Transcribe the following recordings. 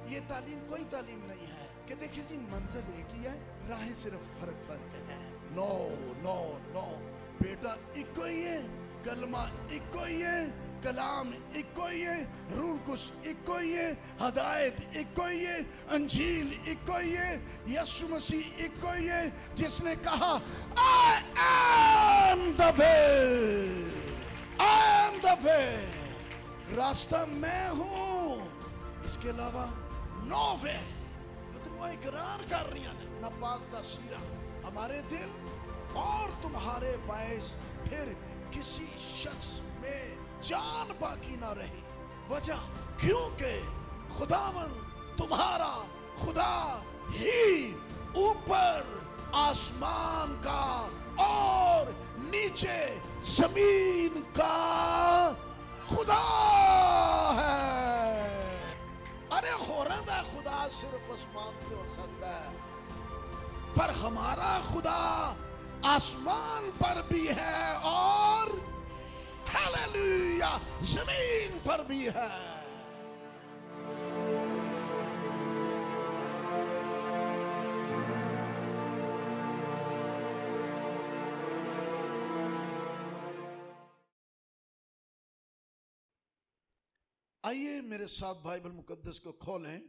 ये तालीम कोई तालीम नहीं है कि देखिए जी मंजिल एक ही है, राहें सिर्फ फर्क है। नो नो नो बेटा, इको ही है, कलमा इको ही है, कलाम इको ही है, रूह कुछ इको ही है, हदायत इको ही है, अंजील इको ही है, यीशु मसीह इको ही है, जिसने कहा I am the way, I am the way, रास्ता मैं हूं, इसके अलावा नो वे। तो इकरार कर रही है ना पाक तस्वीर हमारे दिल और तुम्हारे बायस फिर किसी शख्स में जान बाकी ना रही। वजह क्योंकि खुदावन तुम्हारा खुदा ही ऊपर आसमान का और नीचे जमीन का खुदा है। अरे हो रहा खुदा सिर्फ आसमान पे हो सकता है, पर हमारा खुदा आसमान पर भी है और हालेलुया जमीन पर भी है। आइए मेरे साथ बाइबल मुकद्दस को खोलें।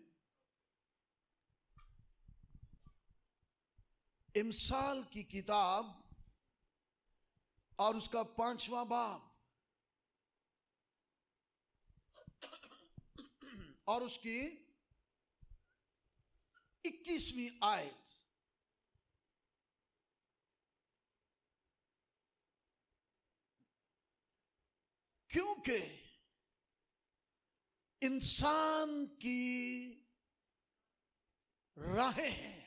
इमसाल की किताब और उसका 5वां बाब और उसकी 21वीं आयत। क्योंकि इंसान की राहें हैं।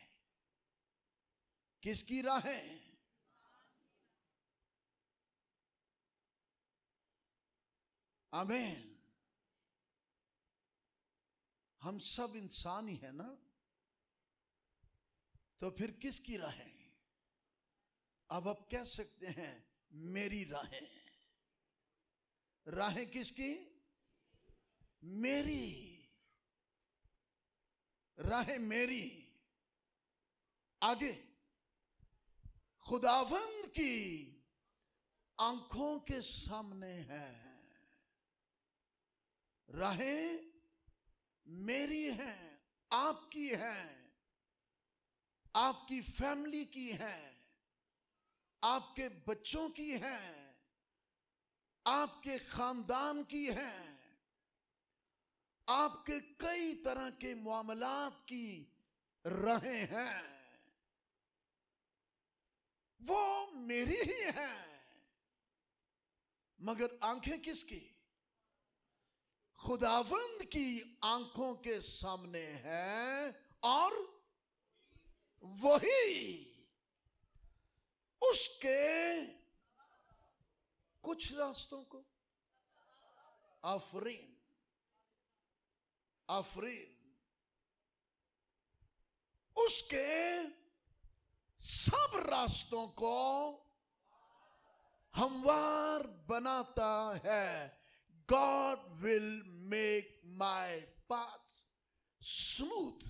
किसकी राहें? आमीन। हम सब इंसान ही है ना, तो फिर किसकी राहें? अब आप कह सकते हैं मेरी राहें। राहें किसकी? मेरी राहें, मेरी। आगे खुदावंद की आंखों के सामने है। राहें मेरी हैं, आपकी हैं, आपकी फैमिली की हैं, आपके बच्चों की हैं, आपके खानदान की हैं, आपके कई तरह के मामलात की राहें हैं। वो मेरी ही हैं, मगर आंखें किसकी? खुदावंद की आंखों के सामने है और वही उसके कुछ रास्तों को आफरीन आफरीन उसके सब रास्तों को हमवार बनाता है। God will make my path smooth.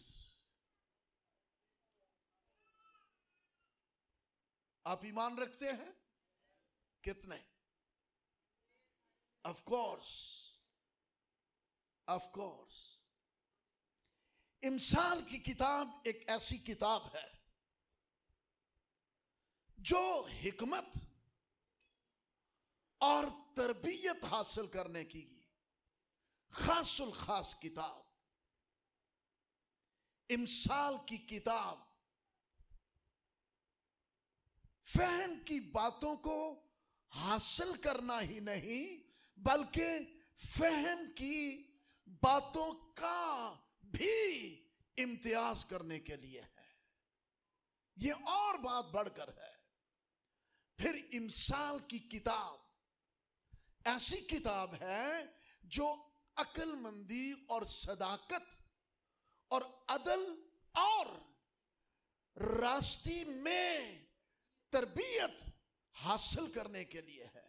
आप ईमान रखते हैं? कितने? Of course, of course. इमसाल की किताब एक ऐसी किताब है जो हिकमत और तरबियत हासिल करने की खासुल खास किताब। इमसाल की किताब फहम की बातों को हासिल करना ही नहीं, बल्कि फहम की बातों का भी इम्तियाज करने के लिए है। यह और बात बढ़कर है। फिर इमसाल की किताब ऐसी किताब है जो अक्लमंदी और सदाकत और अदल और रास्ती में तरबियत हासिल करने के लिए है।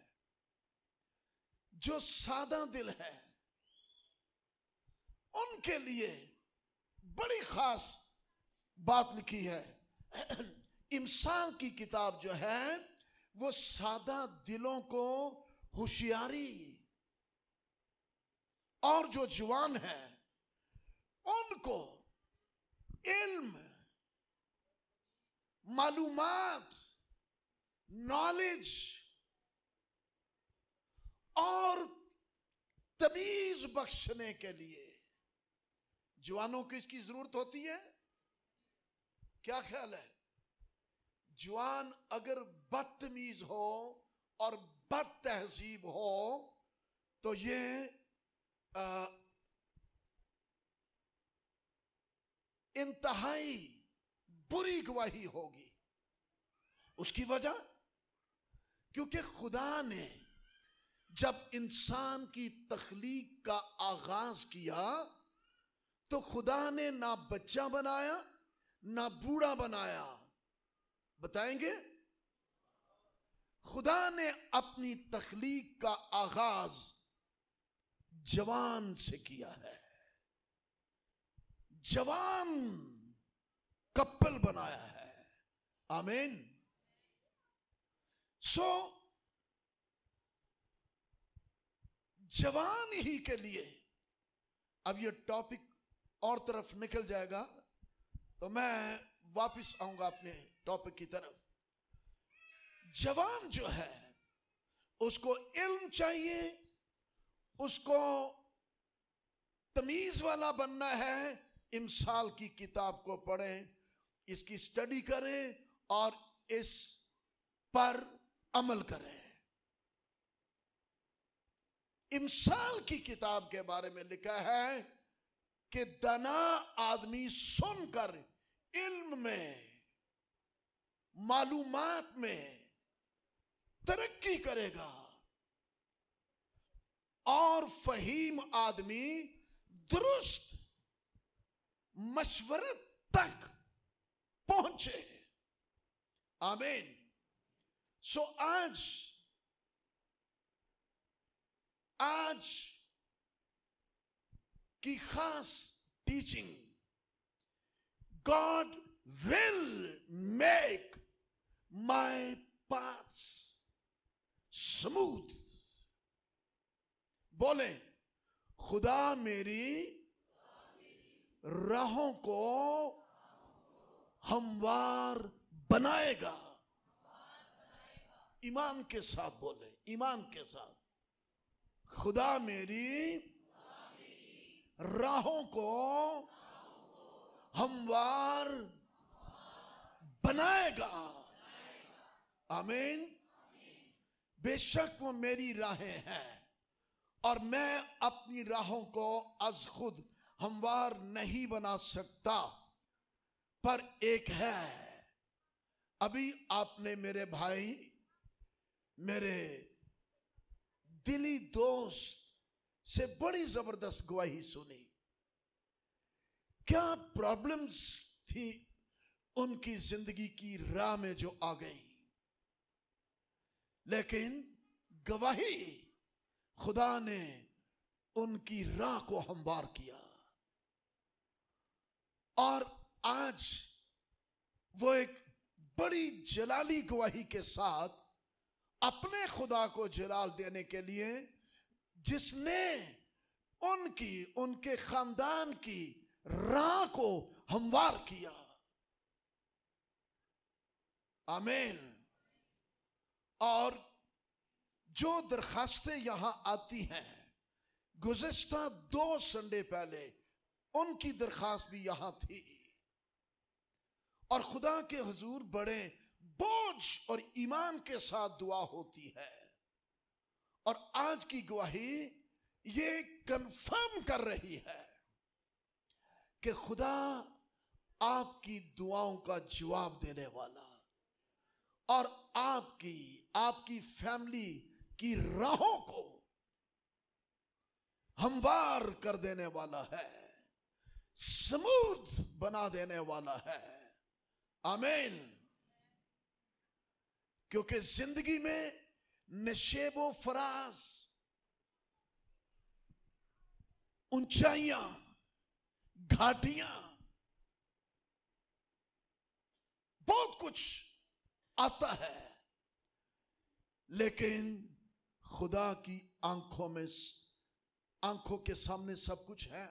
जो सादा दिल है उनके लिए बड़ी खास बात लिखी है। इमसाल की किताब जो है वो सादा दिलों को होशियारी, और जो जवान है उनको इल्म, मालूमात, नॉलेज और तमीज बख्शने के लिए जवानों को इसकी जरूरत होती है। क्या ख्याल है? जवान अगर बदतमीज हो और बद तहजीब हो तो ये इंतहाई बुरी गवाही होगी। उसकी वजह, क्योंकि खुदा ने जब इंसान की तख्लीक का आगाज किया तो खुदा ने ना बच्चा बनाया ना बूढ़ा बनाया। बताएंगे? खुदा ने अपनी तख्लीक का आगाज जवान से किया है, जवान कपल बनाया है। आमीन। सो जवान ही के लिए, अब ये टॉपिक और तरफ निकल जाएगा तो मैं वापस आऊंगा अपने टॉपिक की तरफ। जवान जो है उसको इल्म चाहिए, उसको तमीज वाला बनना है। इमसाल की किताब को पढ़ें, इसकी स्टडी करें और इस पर अमल करें। इमसाल की किताब के बारे में लिखा है कि दाना आदमी सुनकर इल्म में, मालूमात में तरक्की करेगा और फहीम आदमी दुरुस्त मशवरत तक पहुंचे। आमीन। सो आज की खास teaching, God will make my paths smooth. बोले, खुदा मेरी राहों को हमवार बनाएगा। ईमान के साथ बोले, ईमान के साथ, खुदा मेरी राहों को हमवार बनाएगा। आमीन। बेशक वो मेरी राहें हैं और मैं अपनी राहों को अज खुद हमवार नहीं बना सकता, पर एक है। अभी आपने मेरे भाई, मेरे दिली दोस्त से बड़ी जबरदस्त गवाही सुनी। क्या प्रॉब्लम्स थी उनकी जिंदगी की राह में जो आ गई, लेकिन गवाही खुदा ने उनकी राह को हमवार किया। और आज वो एक बड़ी जलाली गवाही के साथ अपने खुदा को जलाल देने के लिए, जिसने उनके खानदान की राह को हमवार किया। आमीन। और जो दरखास्तें यहां आती हैं, गुज़िश्ता 2 संडे पहले उनकी दरखास्त भी यहां थी और खुदा के हुजूर बड़े बोझ और ईमान के साथ दुआ होती है। और आज की गवाही ये कंफर्म कर रही है कि खुदा आपकी दुआओं का जवाब देने वाला और आपकी फैमिली की राहों को हमवार कर देने वाला है, स्मूथ बना देने वाला है। आमीन। क्योंकि जिंदगी में नशेबो फराज, ऊंचाइयां, घाटियां कुछ आता है, लेकिन खुदा की आंखों के सामने सब कुछ है।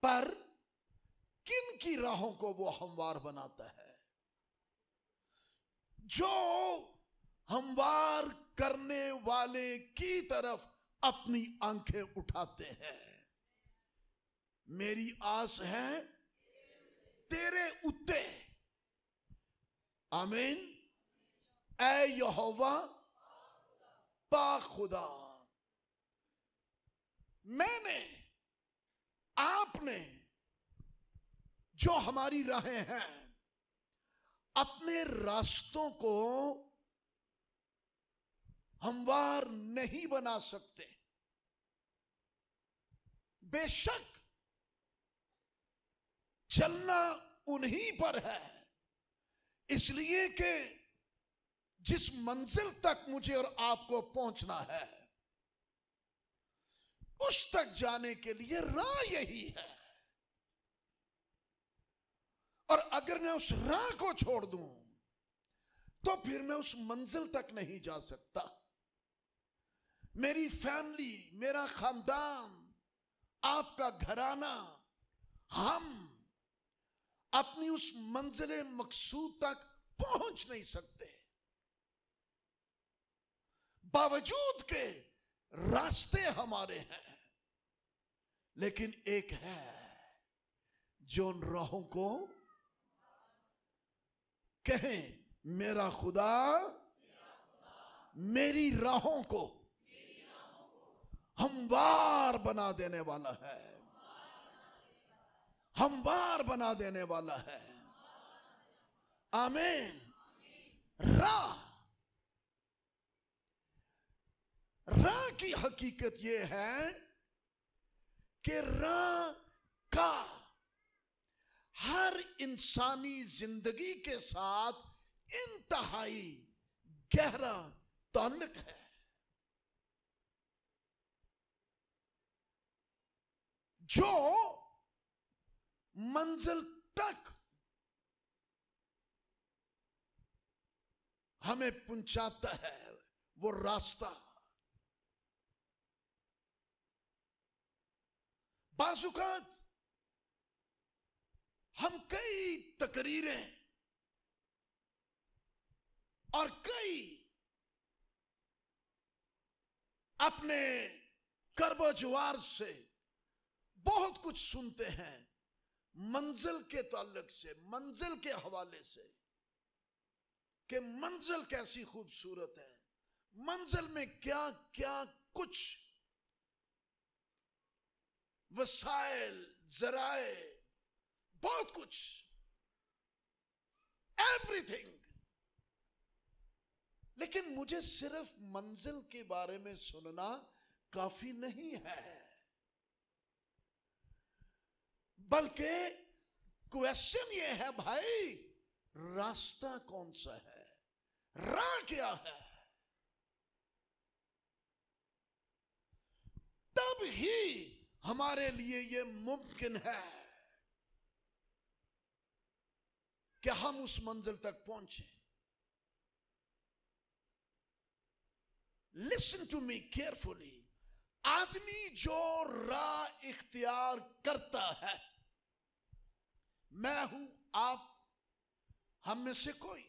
पर किन की राहों को वो हमवार बनाता है? जो हमवार करने वाले की तरफ अपनी आंखें उठाते हैं। मेरी आस है तेरे उत्ते। आमीन। ऐ यहोवा पाक खुदा, मैंने, आपने, जो हमारी राहें हैं, अपने रास्तों को हमवार नहीं बना सकते। बेशक चलना उन्हीं पर है, इसलिए कि जिस मंजिल तक मुझे और आपको पहुंचना है, उस तक जाने के लिए राह यही है। और अगर मैं उस राह को छोड़ दूं तो फिर मैं उस मंजिल तक नहीं जा सकता। मेरी फैमिली, मेरा खानदान, आपका घराना, हम अपनी उस मंजिल मकसूद तक पहुंच नहीं सकते, बावजूद के रास्ते हमारे हैं। लेकिन एक है जो उन राहों को कहें, मेरा खुदा मेरी राहों को हमवार बना देने वाला है, हमवार बना देने वाला है। आमीन। राह की हकीकत यह है कि राह का हर इंसानी जिंदगी के साथ इंतहाई गहरा ताल्लुक है। जो मंजिल तक हमें पहुंचाता है, वो रास्ता बाजुकात हम कई तकरीरें और कई अपने करबो जुवार से बहुत कुछ सुनते हैं मंजिल के ताल्लुक से, मंजिल के हवाले से, कि मंजिल कैसी खूबसूरत है, मंजिल में क्या क्या कुछ वसाइल, जराए, बहुत कुछ, एवरीथिंग। लेकिन मुझे सिर्फ मंजिल के बारे में सुनना काफी नहीं है, बल्कि क्वेश्चन ये है, भाई रास्ता कौन सा है, राह क्या है? तब ही हमारे लिए ये मुमकिन है कि हम उस मंजिल तक पहुंचे। Listen to me carefully. आदमी जो राह इख्तियार करता है, मैं हूं, आप, हम में से कोई,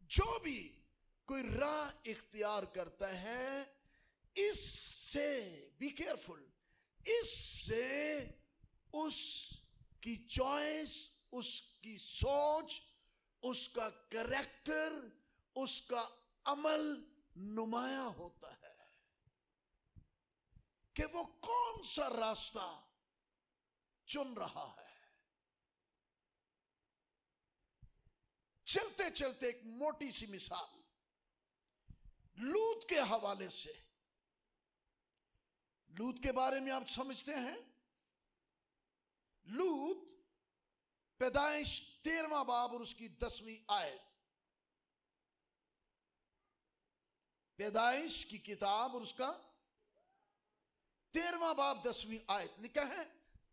जो भी कोई राह इख्तियार करता है, इससे बी केयरफुल, इससे उसकी चॉइस, उसकी सोच, उसका कैरेक्टर, उसका अमल नुमाया होता है कि वो कौन सा रास्ता चुन रहा है। चलते चलते एक मोटी सी मिसाल लूत के हवाले से। लूत के बारे में आप समझते हैं, लूत पैदाइश 13वां बाब और उसकी 10वीं आयत। पैदाइश की किताब और उसका 13वां बाब 10वीं आयत लिखा है,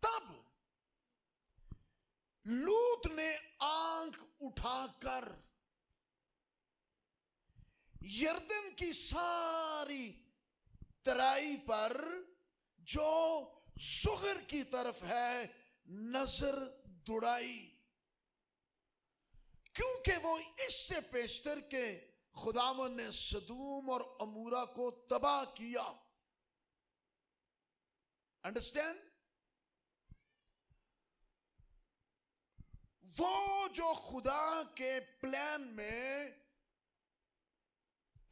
तब लूत ने आंख उठाकर यरदन की सारी तराई पर जो ज़ुगर की तरफ है नजर दुड़ाई, क्योंकि वो इससे पेशतर के खुदावन ने सदूम और अमूरा को तबाह किया। अंडरस्टैंड? वो जो खुदा के प्लान में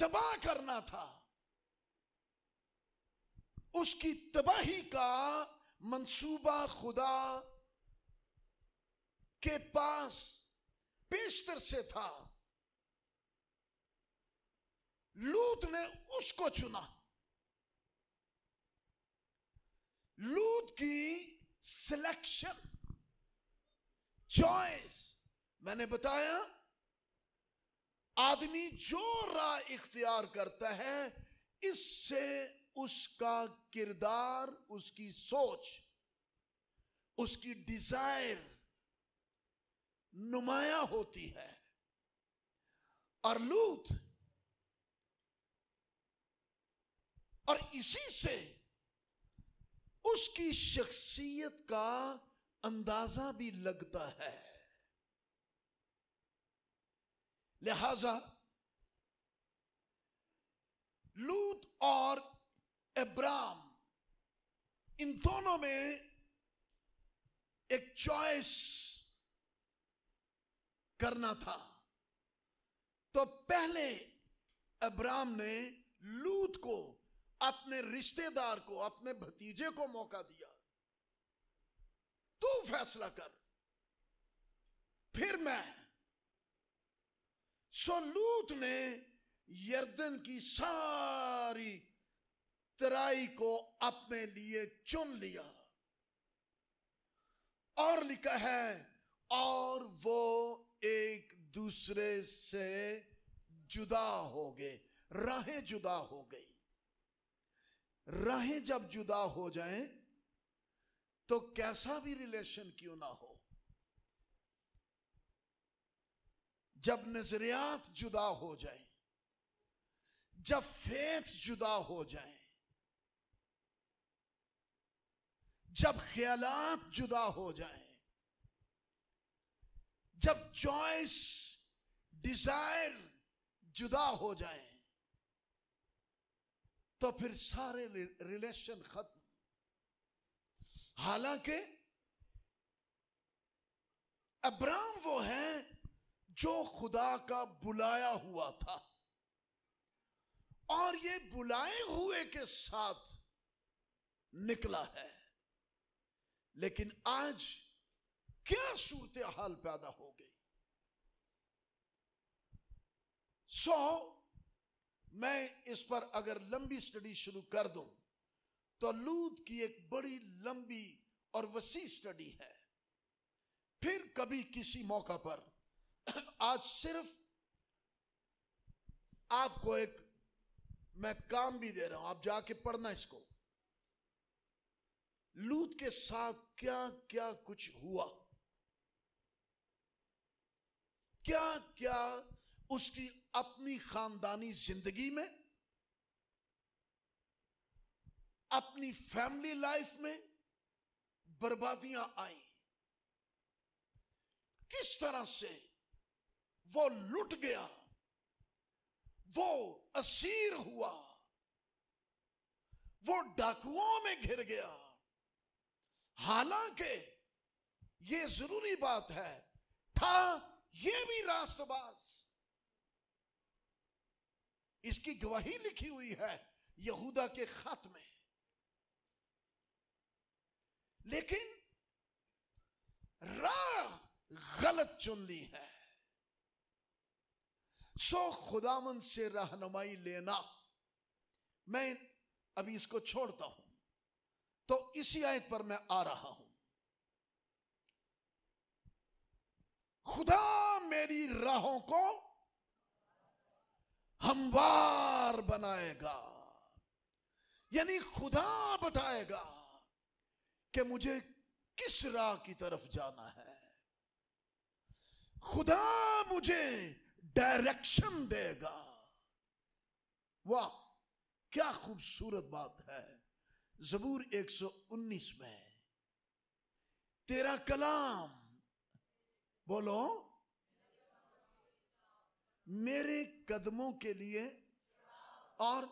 तबाह करना था, उसकी तबाही का मंसूबा खुदा के पास पेशतर से था। लूत ने उसको चुना। लूत की सिलेक्शन, चॉइस, मैंने बताया आदमी जो राह इख्तियार करता है इससे उसका किरदार, उसकी सोच, उसकी डिजायर नुमाया होती है। और लूत, और इसी से उसकी शख्सियत का अंदाजा भी लगता है। लिहाजा लूत और अब्राम, इन दोनों में एक चॉइस करना था। तो पहले अब्राम ने लूत को, अपने रिश्तेदार को, अपने भतीजे को मौका दिया, तू फैसला कर, फिर मैं। सो लूत ने यरदन की सारी तराई को अपने लिए चुन लिया। और लिखा है, और वो एक दूसरे से जुदा हो गए। राहें जुदा हो गई। राहें जब जुदा हो जाएं तो कैसा भी रिलेशन क्यों ना हो, जब नजरियात जुदा हो जाए, जब फेथ जुदा हो जाए, जब ख्यालात जुदा हो जाए, जब चॉइस, डिजायर जुदा हो जाए, तो फिर सारे रिलेशन खत्म। हालांकि अब्राम वो है जो खुदा का बुलाया हुआ था, और ये बुलाए हुए के साथ निकला है। लेकिन आज क्या सूरत हाल पैदा हो गई। मैं इस पर अगर लंबी स्टडी शुरू कर दूं तो लूत की एक बड़ी लंबी और वसी स्टडी है। फिर कभी किसी मौका पर, आज सिर्फ आपको एक मैं काम भी दे रहा हूं, आप जाके पढ़ना इसको, लूत के साथ क्या क्या कुछ हुआ, क्या क्या उसकी अपनी खानदानी जिंदगी में, अपनी फैमिली लाइफ में बर्बादियां आई, किस तरह से वो लुट गया, वो असीर हुआ, वो डाकुओं में घिर गया। हालांकि ये जरूरी बात है, था ये भी रास्तबाज। इसकी गवाही लिखी हुई है यहूदा के खत में। लेकिन राह गलत चुन ली है। सो खुदावंद से रहनुमाई लेना। मैं अभी इसको छोड़ता हूं, तो इसी आयत पर मैं आ रहा हूं। खुदा मेरी राहों को हमवार बनाएगा, यानी खुदा बताएगा कि मुझे किस राह की तरफ जाना है। खुदा मुझे डायरेक्शन देगा। वाह, क्या खूबसूरत बात है। ज़बूर 119 में, तेरा कलाम, बोलो, मेरे कदमों के लिए और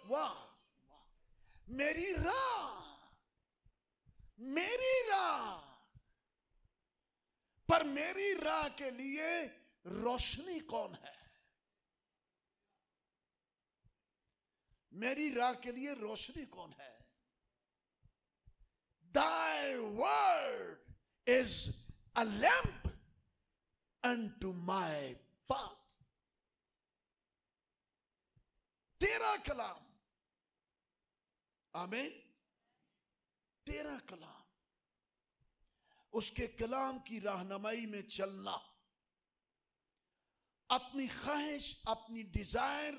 वाह, मेरी राह, मेरी राह, पर मेरी राह के लिए रोशनी कौन है? मेरी राह के लिए रोशनी कौन है? Thy word is a lamp unto my path. तेरा कलाम, आमीन, तेरा कलाम, उसके कलाम की रहनुमाई में चलना, अपनी ख्वाहिश, अपनी डिजायर,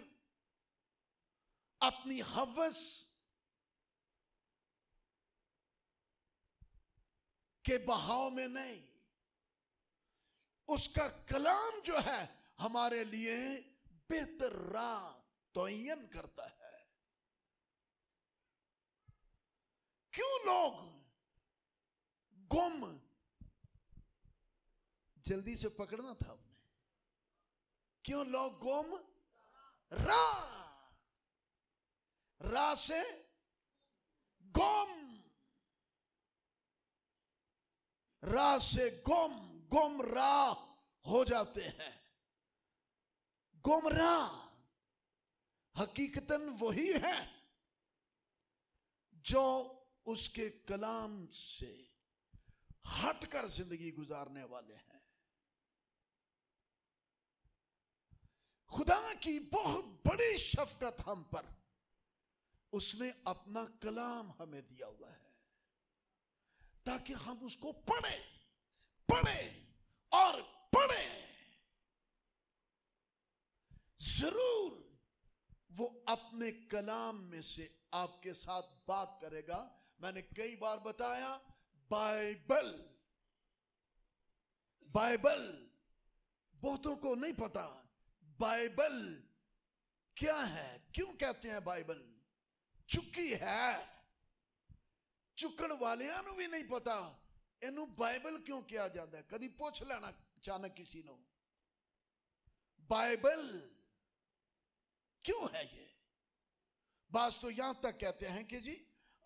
अपनी हवस के बहाव में नहीं, उसका कलाम जो है हमारे लिए बेहतर राह तयन करता है। क्यों लोग गुम, जल्दी से पकड़ना था आपने, क्यों लोग गुम राह, राह से गुम, राह से गुम राह हो जाते हैं। गुमराह हकीकतन वही है जो उसके कलाम से हटकर जिंदगी गुजारने वाले हैं। खुदा की बहुत बड़ी शफकत हम पर, उसने अपना कलाम हमें दिया हुआ है ताकि हम उसको पढ़ें, पढ़ें और पढ़ें। जरूर वो अपने कलाम में से आपके साथ बात करेगा। मैंने कई बार बताया, बाइबल, बाइबल बहुतों को नहीं पता बाइबल क्या है। क्यों कहते हैं बाइबल? चुकी है, चुकन वालियां भी नहीं पता इनू बाइबल क्यों किया जाता है। कभी पूछ लेना अचानक किसी ने, बाइबल क्यों है ये? बास तो यहां तक कहते हैं कि जी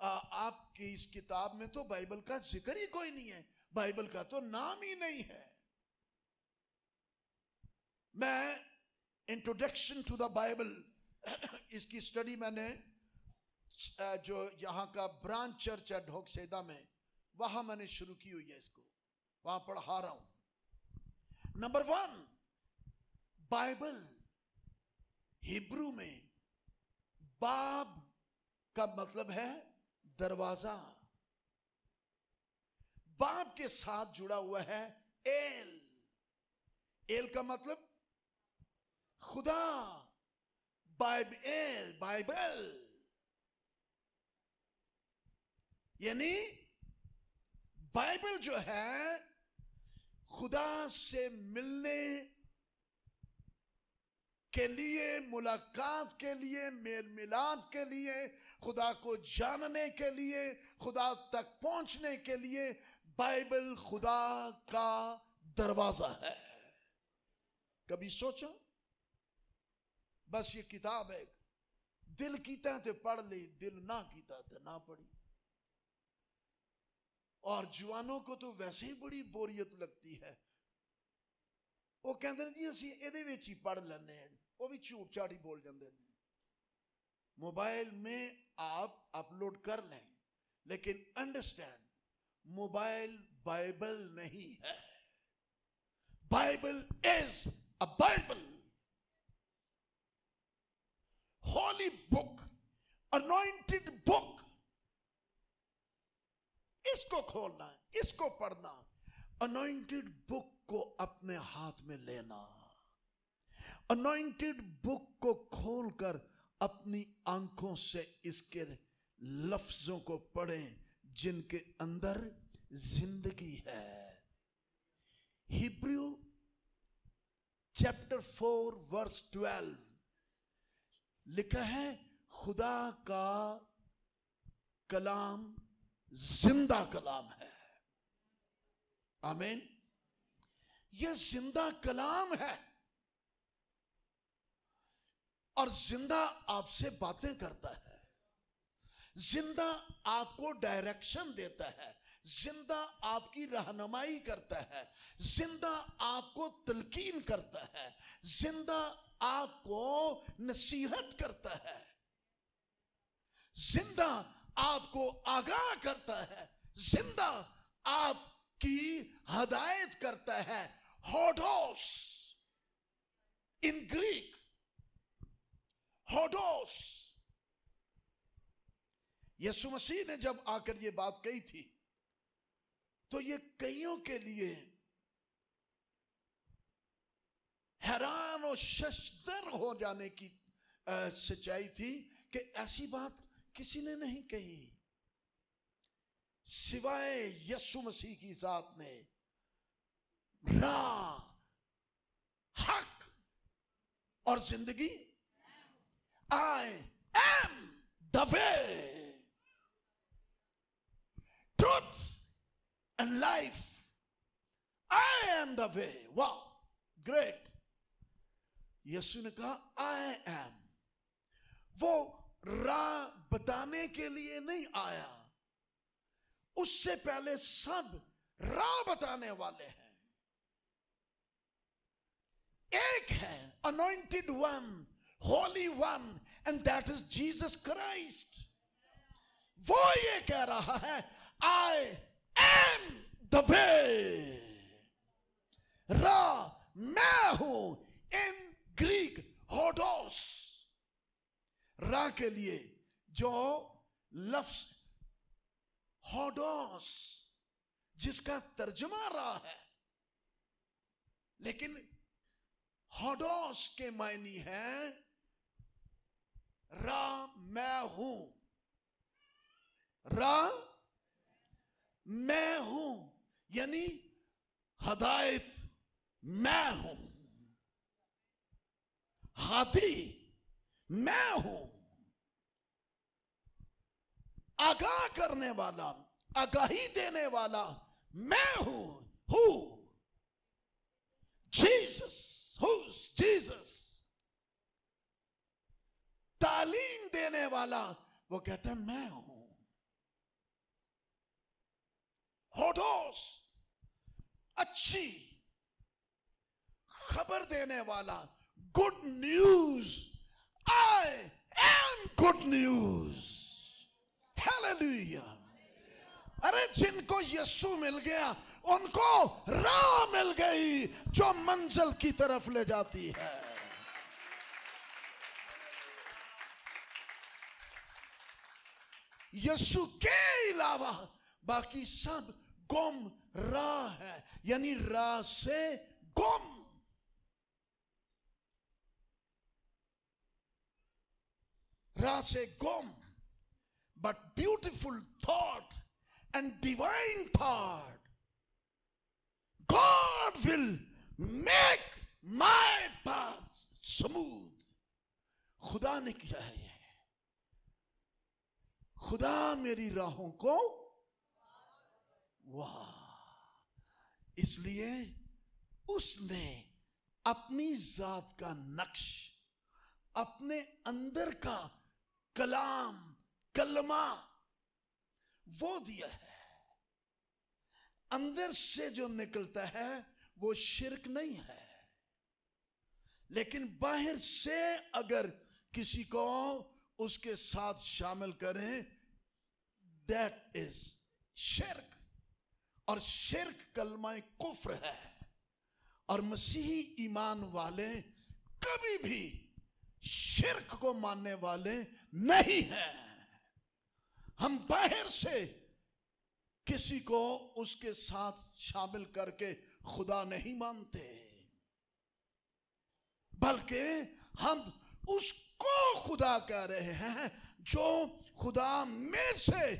आपकी इस किताब में तो बाइबल का जिक्र ही कोई नहीं है, बाइबल का तो नाम ही नहीं है। मैं इंट्रोडक्शन टू द बाइबल इसकी स्टडी मैंने जो यहां का ब्रांच चर्च है ढोकसेदा में, वहां मैंने शुरू की हुई है, इसको वहां पढ़ा रहा हूं। नंबर 1, बाइबल हिब्रू में बाब का मतलब है दरवाजा। बाब के साथ जुड़ा हुआ है एल, एल का मतलब खुदा, बाइबल, बाइबल यानी बाइबल जो है खुदा से मिलने के लिए, मुलाकात के लिए, मेल मिलाप के लिए, खुदा को जानने के लिए, खुदा तक पहुंचने के लिए बाइबल खुदा का दरवाजा है। कभी सोचा? बस ये किताब है, दिल कीता तो पढ़ ली, दिल ना कीता तो ना पढ़ी। और जवानों को तो वैसे ही बड़ी बोरियत लगती है, वो कहते हैं जी असी ਇਹਦੇ ਵਿੱਚ ही पढ़ लेने हैं, वो भी झूठ झाड़ी बोल जाते हैं। मोबाइल में आप अपलोड कर लें, लेकिन अंडरस्टैंड, मोबाइल बाइबल नहीं है। Bible is a Bible, Holi book, anointed book. इसको खोलना, इसको पढ़ना, अनॉइंटेड बुक को अपने हाथ में लेना, अनॉइंटेड बुक को खोलकर अपनी आंखों से इसके लफ्जों को पढ़ें जिनके अंदर जिंदगी है। हिब्रू चैप्टर 4 वर्स 12 लिखा है, खुदा का कलाम जिंदा कलाम है। आमीन। यह जिंदा कलाम है और जिंदा आपसे बातें करता है, जिंदा आपको डायरेक्शन देता है, जिंदा आपकी रहनुमाई करता है, जिंदा आपको तलकीन करता है, जिंदा आपको नसीहत करता है, जिंदा आपको आगाह करता है, जिंदा आपकी हदायत करता है। होडोस इन ग्रीक, होडोस। यीशु मसीह ने जब आकर ये बात कही थी तो ये कईयों के लिए हैरान और शर्मसार हो जाने की सच्चाई थी कि ऐसी बात किसी ने नहीं कही सिवाय यीशु मसीह की जात ने। राह, हक और जिंदगी, I am the way, truth and life. I am the way. Wow, great. यीशु ने कहा I am। वो राह बताने के लिए नहीं आया, उससे पहले सब राह बताने वाले हैं। एक है anointed one, holy one, and that is Jesus Christ। वो ये कह रहा है I am the way। राह मैं हूं, इन ग्रीक होडोस। राह के लिए जो लफ्ज होडोस जिसका तर्जुमा राह है, लेकिन होडोस के मायने है राह मैं हूं। राह मैं हूं यानी हदायत मैं हूं, हादी मैं हूं, आगाह करने वाला, आगाही देने वाला मैं हूं। Who Jesus, whose Jesus. तालीम देने वाला वो कहता है मैं हूं। होडोस अच्छी खबर देने वाला, good news. I am good news। Hallelujah. अरे जिनको यीशु मिल गया उनको राह मिल गई जो मंजिल की तरफ ले जाती है। यीशु के अलावा बाकी सब गुम राह है, यानी राह से गुम। राह से गुम। But beautiful thought and divine thought, God will make my path smooth। खुदा ने किया है ये। खुदा मेरी राहों को वाह। इसलिए उसने अपनी जात का नक्श, अपने अंदर का कलाम, कलमा वो दिया है। अंदर से जो निकलता है वो शिर्क नहीं है, लेकिन बाहर से अगर किसी को उसके साथ शामिल करें दैट इज शिर्क। और शिर्क कलमा कुफ्र है। और मसीही ईमान वाले कभी भी शिर्क को मानने वाले नहीं हैं। हम बाहर से किसी को उसके साथ शामिल करके खुदा नहीं मानते, बल्कि हम उसको खुदा कह रहे हैं जो खुदा में से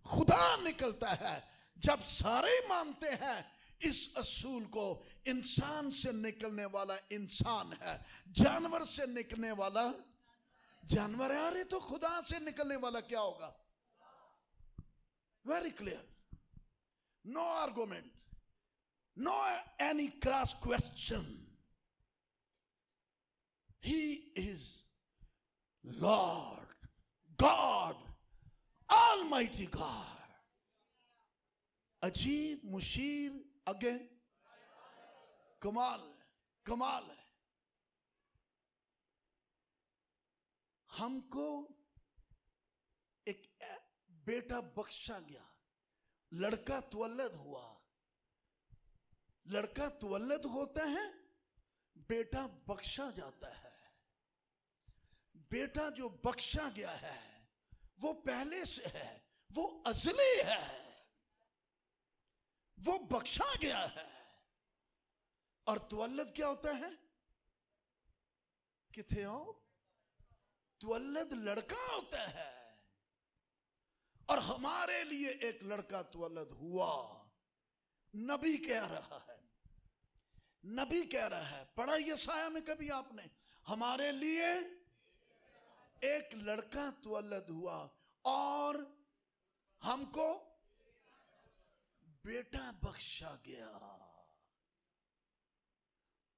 खुदा निकलता है। जब सारे मानते हैं इस असूल को, इंसान से निकलने वाला इंसान है, जानवर से निकलने वाला जानवर है। अरे तो खुदा से निकलने वाला क्या होगा? Very clear, no argument, no any cross question. He is lord God, almighty God. अजीब, मुशीर, आगे कमाल, कमाल है। हमको एक बेटा बख्शा गया, लड़का तुवल्लद हुआ। लड़का तुवल्लद होता है, बेटा बख्शा जाता है। बेटा जो बख्शा गया है वो पहले से है, वो अज़ली है, वो बख्शा गया है। और तुवल्लद क्या होता है? किथे हो? तुवल्लद लड़का होता है। और हमारे लिए एक लड़का तुवल्लद हुआ। नबी कह रहा है, नबी कह रहा है, पढ़ा यशाया में कभी आपने? हमारे लिए एक लड़का तुवल्लद हुआ और हमको बेटा बख्शा गया।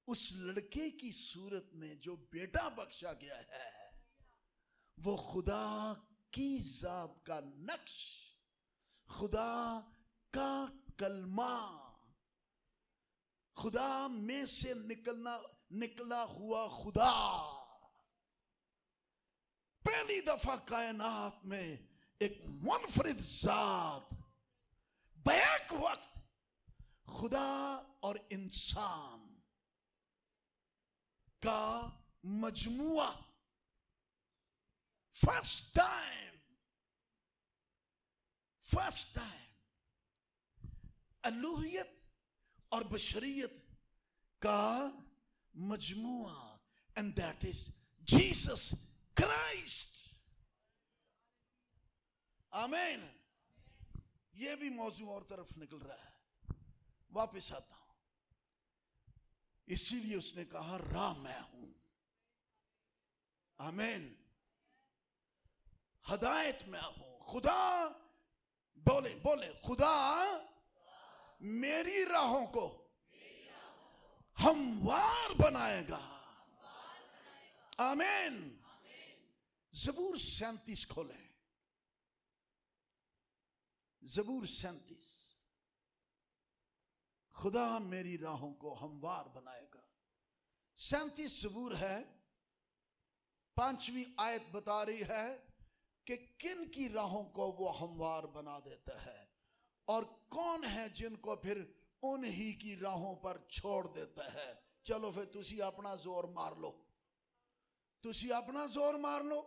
उस लड़के की सूरत में जो बेटा बख्शा गया है वो खुदा की जात का नक्श, खुदा का कलमा, खुदा में से निकला हुआ खुदा पहली दफा कायनात में एक मुनफरिद जात बैक वक्त खुदा और इंसान का मजमुआ फर्स्ट टाइम अलूहियत और बशरियत का मजमुआ, and that is Jesus Christ. आमीन। ये भी मौजू और तरफ निकल रहा है, वापस आता हूं। इसीलिए उसने कहा राह मैं हूं। आमीन। हदायत मैं हूं। खुदा बोले बोले खुदा मेरी राहों को हमवार बनाएगा। आमीन। ज़बूर 37 खोले, ज़बूर 37। खुदा मेरी राहों को हमवार बनाएगा। 37 ज़बूर है, 5वीं आयत बता रही है कि किन की राहों को वो हमवार बना देता है और कौन है जिनको फिर उन्हीं की राहों पर छोड़ देता है। चलो फिर तुसी अपना जोर मार लो, तुसी अपना जोर मार लो,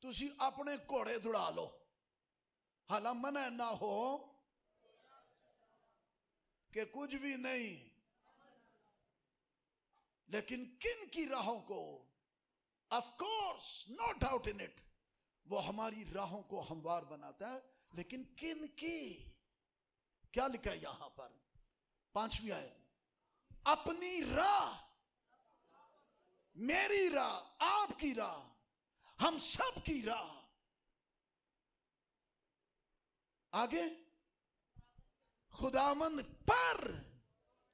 तुसी अपने घोड़े दौड़ा लो। हाला मना ना हो कि कुछ भी नहीं, लेकिन किन की राहों को, of course no doubt in it, वो हमारी राहों को हमवार बनाता है। लेकिन किन की? क्या लिखा है यहां पर 5वीं आयत? अपनी राह, मेरी राह, आपकी राह, हम सब की राह। आगे खुदावंद पर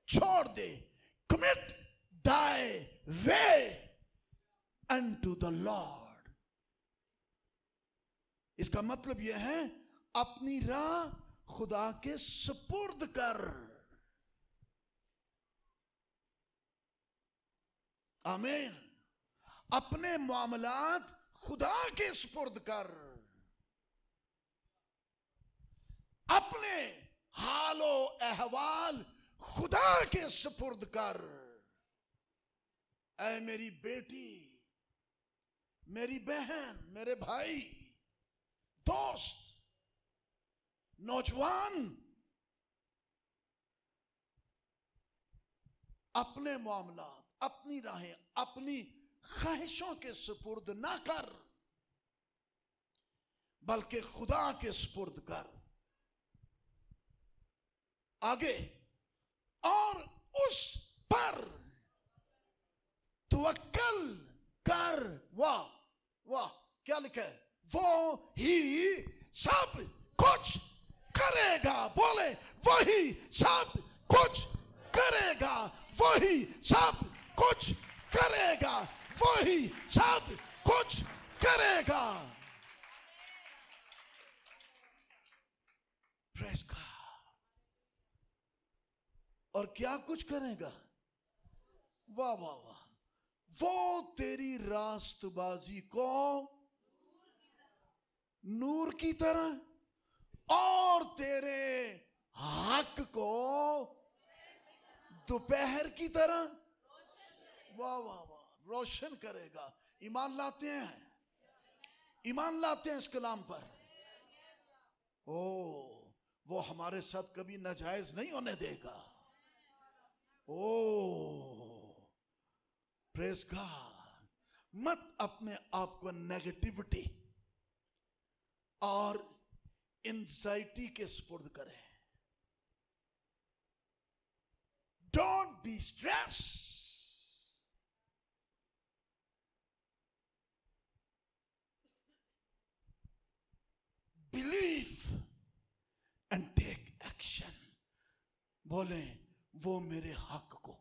छोड़ दे। Commit thy way unto the Lord. इसका मतलब यह है अपनी राह खुदा के सुपुर्द कर। आमीन। अपने मामलात खुदा के सुपुर्द कर, अपने हालो अहवाल खुदा के सुपुर्द कर। ऐ मेरी बेटी, मेरी बहन, मेरे भाई, दोस्त, नौजवान, अपने मामलात, अपनी राहें, अपनी ख्वाहिशों के सुपुर्द ना कर, बल्कि खुदा के सुपुर्द कर। आगे, और उस पर तवक्कल कर। वाह वाह, क्या लिखा है? वो ही सब कुछ करेगा। बोले, वही सब कुछ करेगा, वही सब कुछ करेगा, वही सब कुछ करेगा। Praise God. और क्या कुछ करेगा? वाह वाह वाह। वो तेरी रास्तबाजी को नूर की तरह और तेरे हक को दोपहर की तरह, वाह वाह वाह, रोशन करेगा। ईमान लाते हैं? ईमान लाते हैं इस कलाम पर? ओ, वो हमारे साथ कभी नाजायज नहीं होने देगा। ओ प्रेज़ गॉड। मत अपने आप को नेगेटिविटी और एंजाइटी के सुपुर्द करें। Don't be stressed. Believe and take action. बोले, वो मेरे हक को,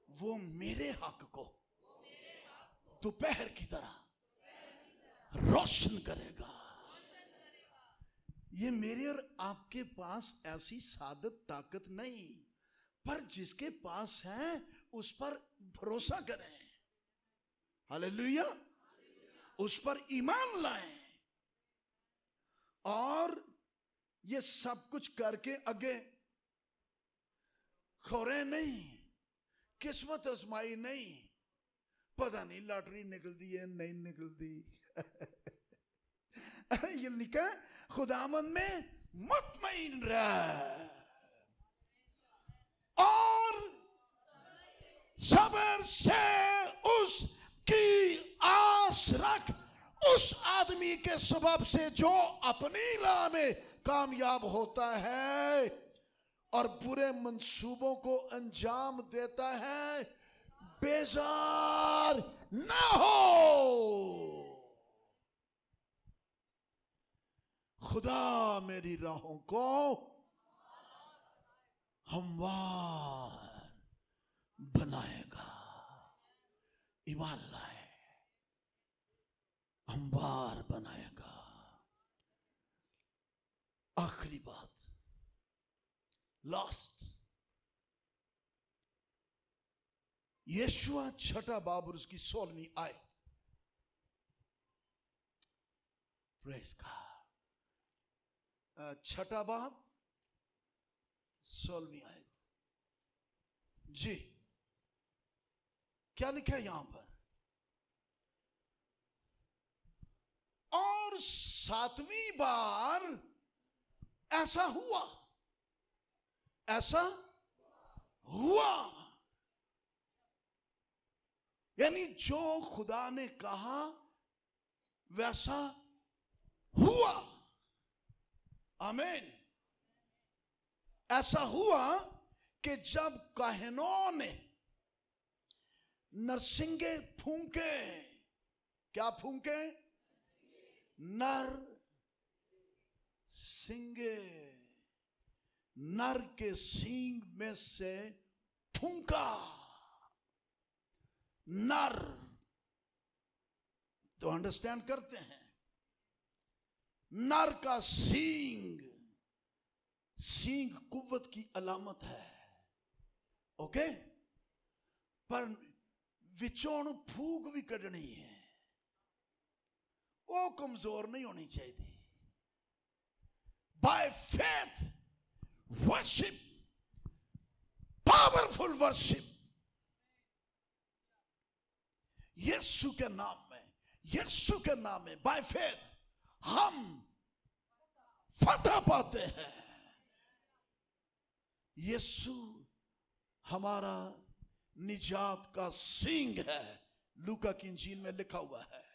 वो मेरे हक को दोपहर की तरह रोशन करेगा। ये मेरे और आपके पास ऐसी सादत ताकत नहीं, पर जिसके पास है उस पर भरोसा करें। हालेलुया। उस पर ईमान लाएं और ये सब कुछ करके आगे खोरे नहीं, किस्मत आजमाई नहीं, पता नहीं लॉटरी निकलती है नहीं निकलती। ये लिखा खुदावंद में मुतमईन रह और सब्र से उसकी आस रख। उस आदमी के सबब से जो अपनी राह में कामयाब होता है और बुरे मंसूबों को अंजाम देता है, बेजार ना हो। खुदा मेरी राहों को हमवार बनाएगा। ईमान लाए, हमवार बनाएगा। आखिरी बात, लास्ट, यीशुआ छठा बाब और उसकी 16वीं आयत। Praise God. छठा बाब 16वीं आयत। जी, क्या लिखा है यहां पर? और 7वीं बार ऐसा हुआ, ऐसा हुआ। यानी जो खुदा ने कहा वैसा हुआ। आमीन। ऐसा हुआ कि जब काहिनों ने नरसिंगे फूंके, क्या फूंके? नर सिंगे, नर के सींग में से फूंका। नर तो अंडरस्टैंड करते हैं, नर का सींग, सींग कुव्वत की अलामत है। ओके, पर विचोण फूक भी कढ़नी है, वो कमजोर नहीं होनी चाहिए। By faith worship, powerful worship, Yeshu के नाम में, यीशु के नाम में बाय फेथ हम फतह पाते हैं। यीशु हमारा निजात का सींग है, लूका की इंजील में लिखा हुआ है।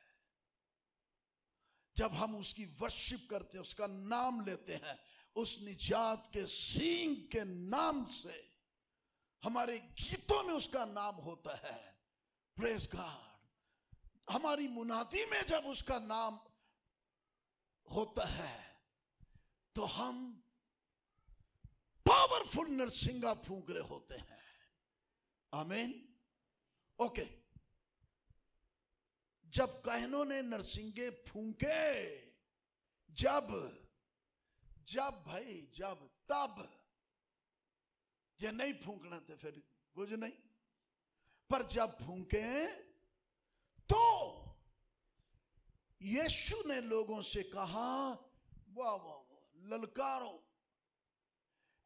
जब हम उसकी वर्शिप करते हैं, उसका नाम लेते हैं, उस निजात के सींग के नाम से हमारे गीतों में उसका नाम होता है। Praise God. हमारी मुनादी में जब उसका नाम होता है तो हम पावरफुल नरसिंगा फूंक रहे होते हैं। आमीन। ओके। जब काहिनों ने नरसिंगे फूंके, जब भाई जब तब, ये नहीं फूंकना तो फिर कुछ नहीं, पर जब फूंके तो यीशु ने लोगों से कहा, वाह वाह वाह, ललकारो।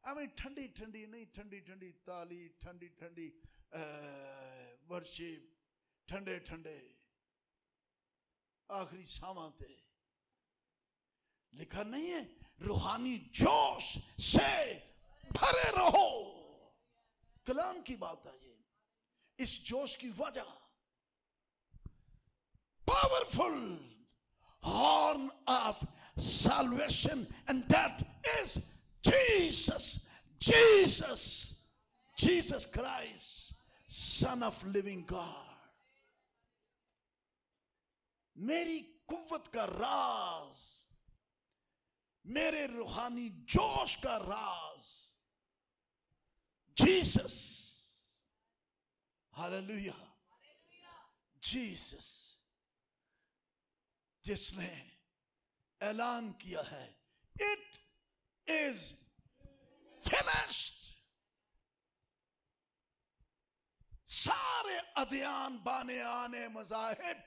हमें ठंडी ठंडी नहीं, ठंडी ठंडी ताली, ठंडी ठंडी वर्शिप, ठंडे ठंडे आखिरी सामाते लिखा नहीं है। रूहानी जोश से भरे रहो। कलाम की बात है ये। इस जोश की वजह powerful horn of salvation, and that is Jesus Christ, Son of living God. मेरी कुव्वत का राज, मेरे रूहानी जोश का राज जीसस। हालेलुया। जीसस, जिसने ऐलान किया है, इट इज फिनिश्ड। सारे अध्ययन, बाने आने, मज़ाहिब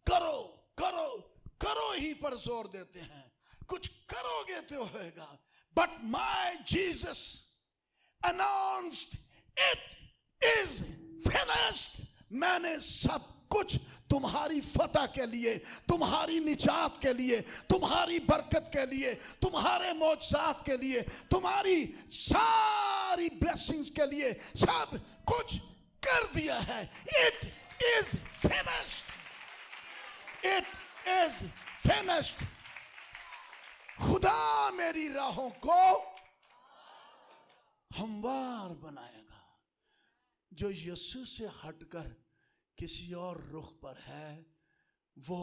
करो करो करो ही पर जोर देते हैं। कुछ करोगे तो होगा। But my Jesus announced it is finished. मैंने सब कुछ तुम्हारी फतह के लिए, तुम्हारी निजात के लिए, तुम्हारी बरकत के लिए, तुम्हारे मौजज़ात के लिए, तुम्हारी सारी ब्लेसिंग्स के लिए सब कुछ कर दिया है। It is finished. It is finished. खुदा मेरी राहों को हमवार बनाएगा। जो यीशु से हटकर किसी और रुख पर है वो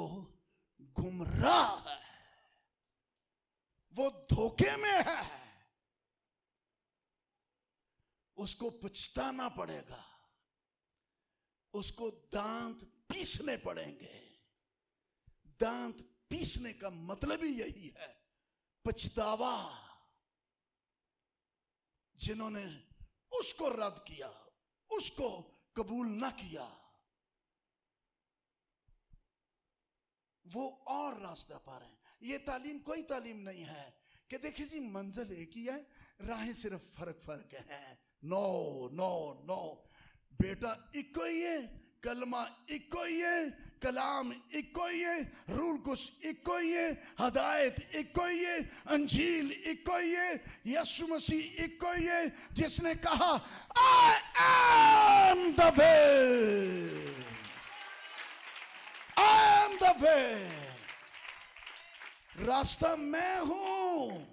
गुमराह है, वो धोखे में है। उसको पछताना पड़ेगा, उसको दांत पीसने पड़ेंगे। दांत पीसने का मतलब ही यही है, पछतावा। जिन्होंने उसको रद्द किया, उसको कबूल ना किया, वो और रास्ता पा रहे हैं। ये तालीम कोई तालीम नहीं है कि देखिए जी मंजिल एक ही है, राहें सिर्फ फर्क है। नो नो नो बेटा, इको ही है, कलमा इको ही है, कलाम इको ही है, रूल कुछ इको ही है, हदायत इको ही है, अंजील इको ही है, यीशु मसीह इको ही है, जिसने कहा I am the way, I am the way. रास्ता मैं हूं,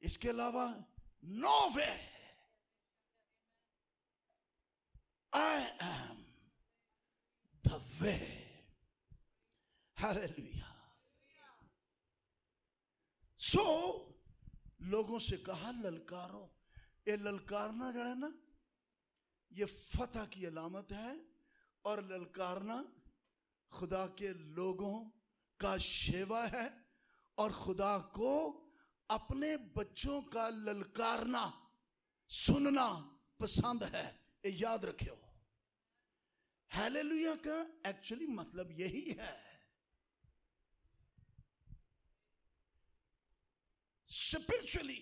इसके अलावा no way. I am the way. Hallelujah. So लोगों से कहा ललकारो। ये ललकारना जो है ना, ये फतह की अलामत है। और ललकारना खुदा के लोगों का शेवा है। और खुदा को अपने बच्चों का ललकारना सुनना पसंद है। ये याद रखियो। हालेलुया का एक्चुअली मतलब यही है। स्पिरिचुअली,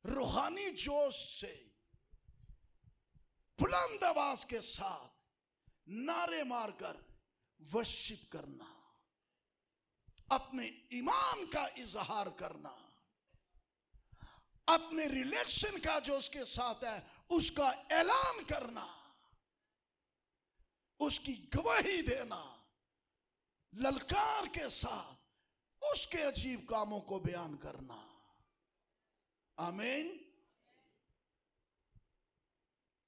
रूहानी जोश से बुलंद आवाज के साथ नारे मारकर वर्शिप करना, अपने ईमान का इजहार करना, अपने रिलेशन का जो उसके साथ है उसका ऐलान करना, उसकी गवाही देना, ललकार के साथ उसके अजीब कामों को बयान करना। आमीन।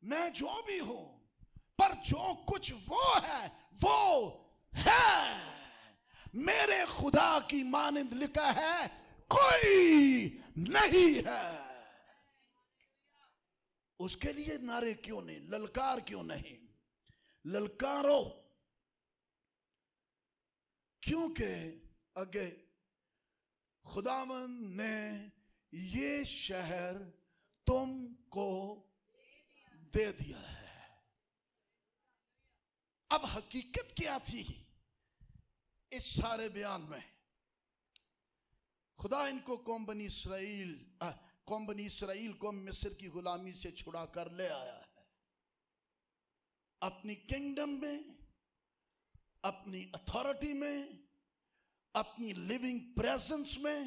मैं जो भी हूं, पर जो कुछ वो है मेरे खुदा की मानिंद लिखा है कोई नहीं है। उसके लिए नारे क्यों नहीं, ललकार क्यों नहीं? ललकारो, क्योंकि अगे खुदावंद ने ये शहर तुमको दे दिया है। अब हकीकत क्या थी इस सारे बयान में? खुदा इनको कौम बनी इसराइल को मिस्र की गुलामी से छुड़ा कर ले आया है, अपनी किंगडम में, अपनी अथॉरिटी में, अपनी लिविंग प्रेजेंस में,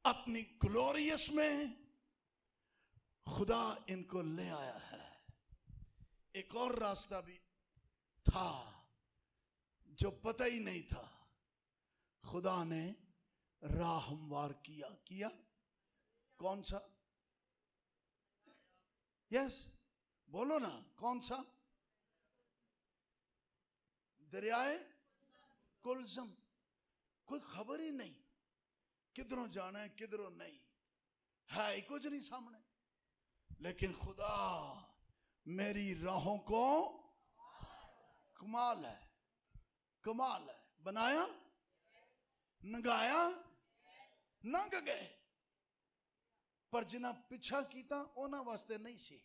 अपनी ग्लोरियस में खुदा इनको ले आया है। एक और रास्ता भी था जो पता ही नहीं था, खुदा ने राह हमवार किया। कौन सा? यस, बोलो ना, कौन सा? दरियाए कुलसम। कोई खबर ही नहीं किधरों जाना है किधरों नहीं है, ही कुछ नहीं सामने। लेकिन खुदा मेरी राहों को कमाल है, कमाल है, बनाया, नगाया, नंग गए। पर जिन्हें पिछा किया उन्होंने वास्ते नहीं सी,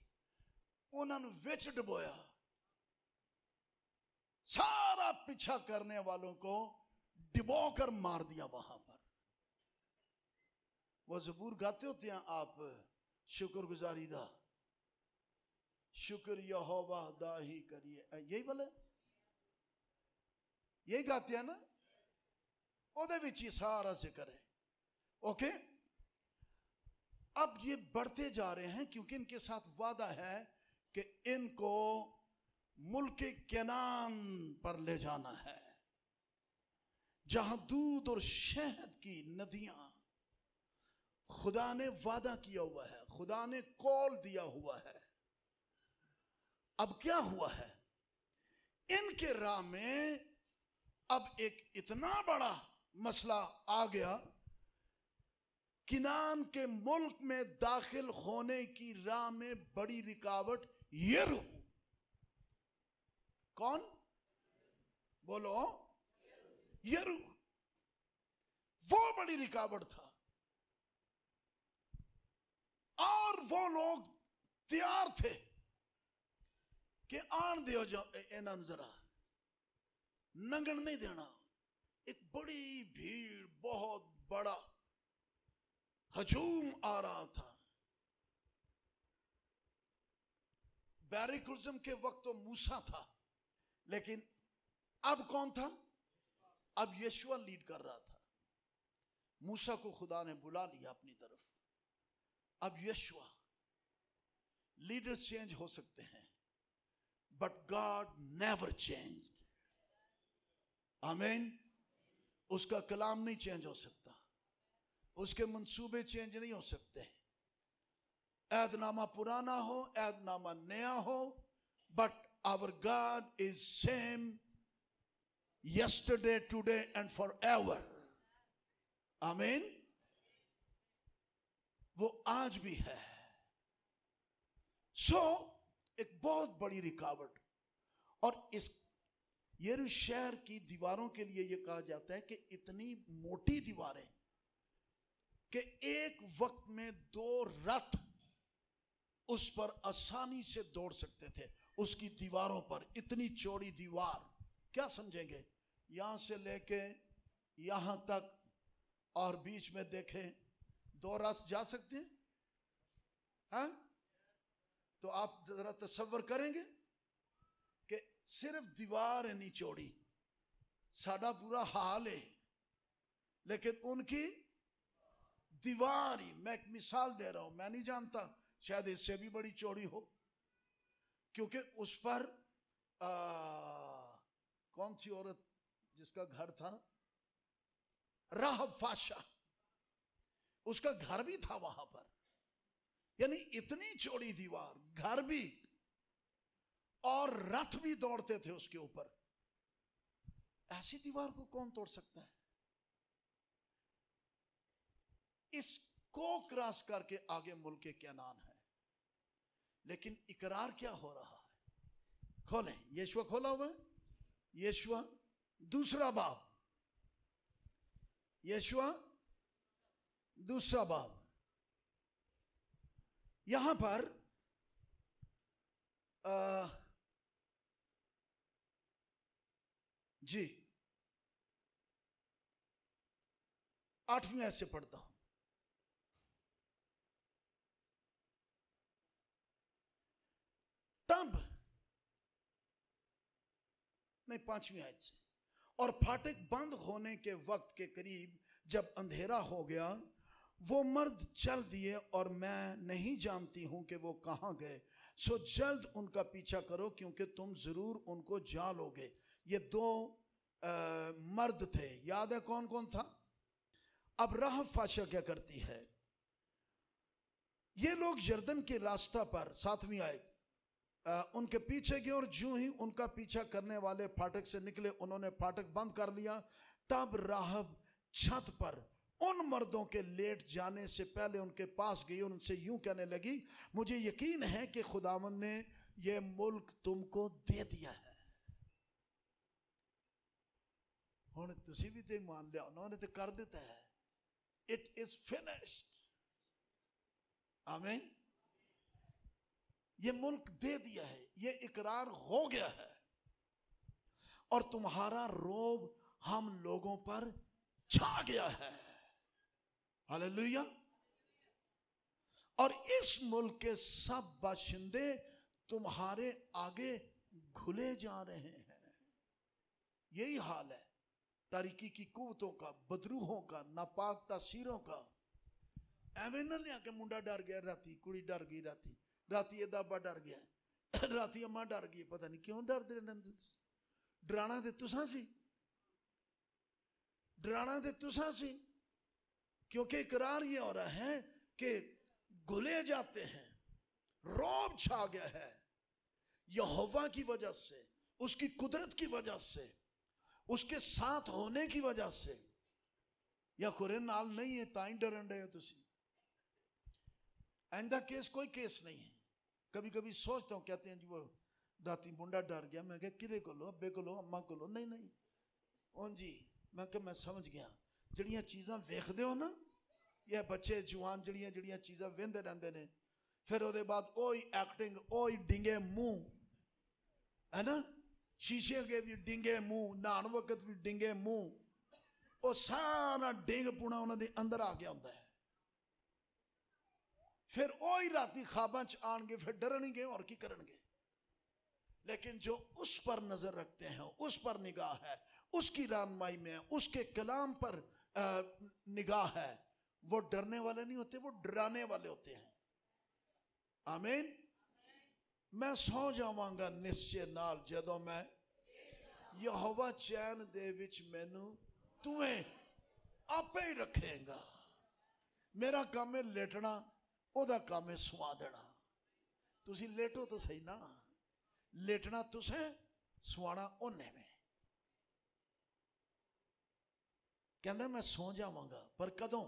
उन्होंने विच डबोया। सारा पीछा करने वालों को डिबो कर मार दिया वहां पर। वो ज़बूर गाते होते हैं आप, शुक्रगुजारी दा, शुक्र यहोवा दा ही करिए, यही बोले, यही गाते हैं ना, ओदे विच ही सारा जिक्र है। ओके, अब ये बढ़ते जा रहे हैं क्योंकि इनके साथ वादा है कि इनको मुल्क केनान पर ले जाना है, जहां दूध और शहद की नदियां। खुदा ने वादा किया हुआ है, खुदा ने कॉल दिया हुआ है। अब क्या हुआ है, इनके राह में अब एक इतना बड़ा मसला आ गया। किनान के मुल्क में दाखिल होने की राह में बड़ी रुकावट यरू। कौन? बोलो, यरू। वो बड़ी रुकावट था और वो लोग तैयार थे कि आन दियो इन्हां जरा, नंगन नहीं देना। एक बड़ी भीड़, बहुत बड़ा हजूम आ रहा था। बैरिकुलजम के वक्त तो मूसा था, लेकिन अब कौन था? अब यशुआ लीड कर रहा था। मूसा को खुदा ने बुला लिया अपनी तरफ, अब यशुआ। लीडर्स चेंज हो सकते हैं, बट गॉड नेवर चेंज। आमीन। उसका कलाम नहीं चेंज हो सकता, उसके मंसूबे चेंज नहीं हो सकते। ऐदनामा पुराना हो, ऐदनामा नया हो, but our God is same yesterday, today and forever. आमीन। वो आज भी है। एक बहुत बड़ी रुकावट। और इस यरूशलेम शहर की दीवारों के लिए यह कहा जाता है कि इतनी मोटी दीवारें कि एक वक्त में 2 रथ उस पर आसानी से दौड़ सकते थे। उसकी दीवारों पर इतनी चौड़ी दीवार, क्या समझेंगे? यहां से लेके यहां तक, और बीच में देखें 2 रथ जा सकते हैं। हाँ, तो आप जरा तसव्वुर करेंगे कि सिर्फ दीवार है नहीं चौड़ी, साड़ा पूरा हाल है, लेकिन उनकी दीवार ही, मैं एक मिसाल दे रहा हूं, मैं नहीं जानता, शायद इससे भी बड़ी चौड़ी हो, क्योंकि उस पर कौन थी औरत जिसका घर था? राहब फाशा। उसका घर भी था वहां पर, यानी इतनी चौड़ी दीवार, घर भी और रथ भी दौड़ते थे उसके ऊपर। ऐसी दीवार को कौन तोड़ सकता है? इसको क्रॉस करके आगे मुल्क कैनान है। लेकिन इकरार क्या हो रहा है? खोलें, यीशुआ खोला हुआ है, यीशुआ दूसरा बाब, यीशुआ दूसरा बाब। यहां पर जी 8वीं आयत से पढ़ता हूं। तब नहीं, 5वीं आयत से, और फाटक बंद होने के वक्त के करीब जब अंधेरा हो गया, वो मर्द चल दिए और मैं नहीं जानती हूं कि वो कहां गए। सो जल्द उनका पीछा करो, क्योंकि तुम जरूर उनको जा लोगे। ये 2 मर्द थे, याद है कौन कौन था? अब राहब फाशा क्या करती है? ये लोग यरदन के रास्ता पर, 7वीं आयत, उनके पीछे गए और जो ही उनका पीछा करने वाले फाटक से निकले, उन्होंने फाटक बंद कर लिया। तब राहब छत पर उन मर्दों के लेट जाने से पहले उनके पास गई और उनसे यूं कहने लगी, मुझे यकीन है कि खुदावंद ने यह मुल्क तुमको दे दिया है। हुण तुसी भी तो मान लिया, उन्होंने तो कर देता है। It is finished. आमीन। ये मुल्क दे दिया है, ये इकरार हो गया है, और तुम्हारा रोब हम लोगों पर छा गया है। हालेलुया। और इस मुल्क के सब बाशिंदे तुम्हारे आगे घुले जा रहे हैं। यही हाल है तारीकी की कुव्वतों का, बदरूहों का, नापाक तासीरों का। एवें ना लिया के मुंडा डर गया राती, कुड़ी डर गई राती, राती ये दाबा डर गया, राती अम्मा डर गई, पता नहीं क्यों डर दे। डराना ते तुसा सी, डराना ते तुसा सी, क्योंकि इकरार ये हो रहा है कि घुले जाते हैं। रौब छा गया है यहोवा की वजह से, उसकी कुदरत की वजह से, उसके साथ होने की वजह से। या खुरे नाल नहीं है ताई डरन रहे हो तुसी। आइंदा केस कोई केस नहीं है। कभी कभी सोचता हूँ, कहते हैं जी वो राती मुंडा डर गया, मैं क्या किदे को लो, अब्बे को लो, अम्मा को लो। नहीं नहीं ओन जी, मैं क्या मैं समझ गया। जड़ियाँ चीज़ां वेखदे हो ना, ये बच्चे जवान जड़ियाँ जड़ियाँ चीज़ां वेंदे रहंदे ने, फिर ओदे बाद ओही एक्टिंग, ओही डिंगे मुंह, है ना, शीशे अगे भी डिंगे मुंह, नहान वक्त भी डिंगे मुंह, वो सारा डिंग पुना उन्होंने अंदर आ गया होता है। फिर ओही राती ख्वाबां च आणगे, फिर डरनगे और की करनगे। लेकिन जो उस पर नजर रखते हैं, उस पर निगाह है, उसकी रहनुमाई में है, उसके कलाम पर निगाह है, वो डरने वाले नहीं होते, वो डराने वाले होते हैं। आमीन। मैं सौ जावांगा निश्चय नाल जदों मैं यहोवा चैन दे विच मैनू तुम्हें आपे ही रखेगा। मेरा काम है लेटना, ओदा काम है सुवा देना। तुसी लेटो तो सही ना, लेटना तुसे, सुवाना ओने में। कहंदा मैं सो जावांगा, पर कदों?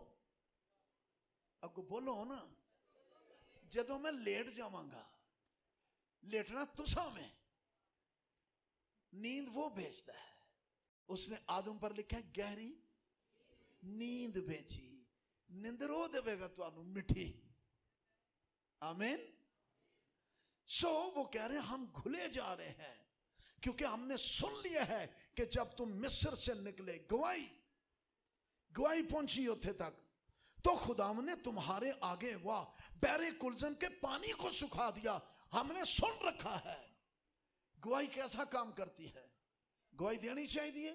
अगो बोलो ना, जदों मैं लेट जावांगा। लेटना तुसा में, नींद वो भेजता है। उसने आदम पर लिखा है गहरी नींद भेजी, निंदर वो देवेगा तुहानू मिठी। आमीन। सो वो कह रहे हैं हम घुले जा रहे हैं, क्योंकि हमने सुन लिया है कि जब तुम मिस्र से निकले, गवाही पहुंची उथे तक, तो खुदाम ने तुम्हारे आगे वाह बैरे कुलजम के पानी को सुखा दिया। हमने सुन रखा है। गवाही कैसा काम करती है? गवाही देनी चाहिए।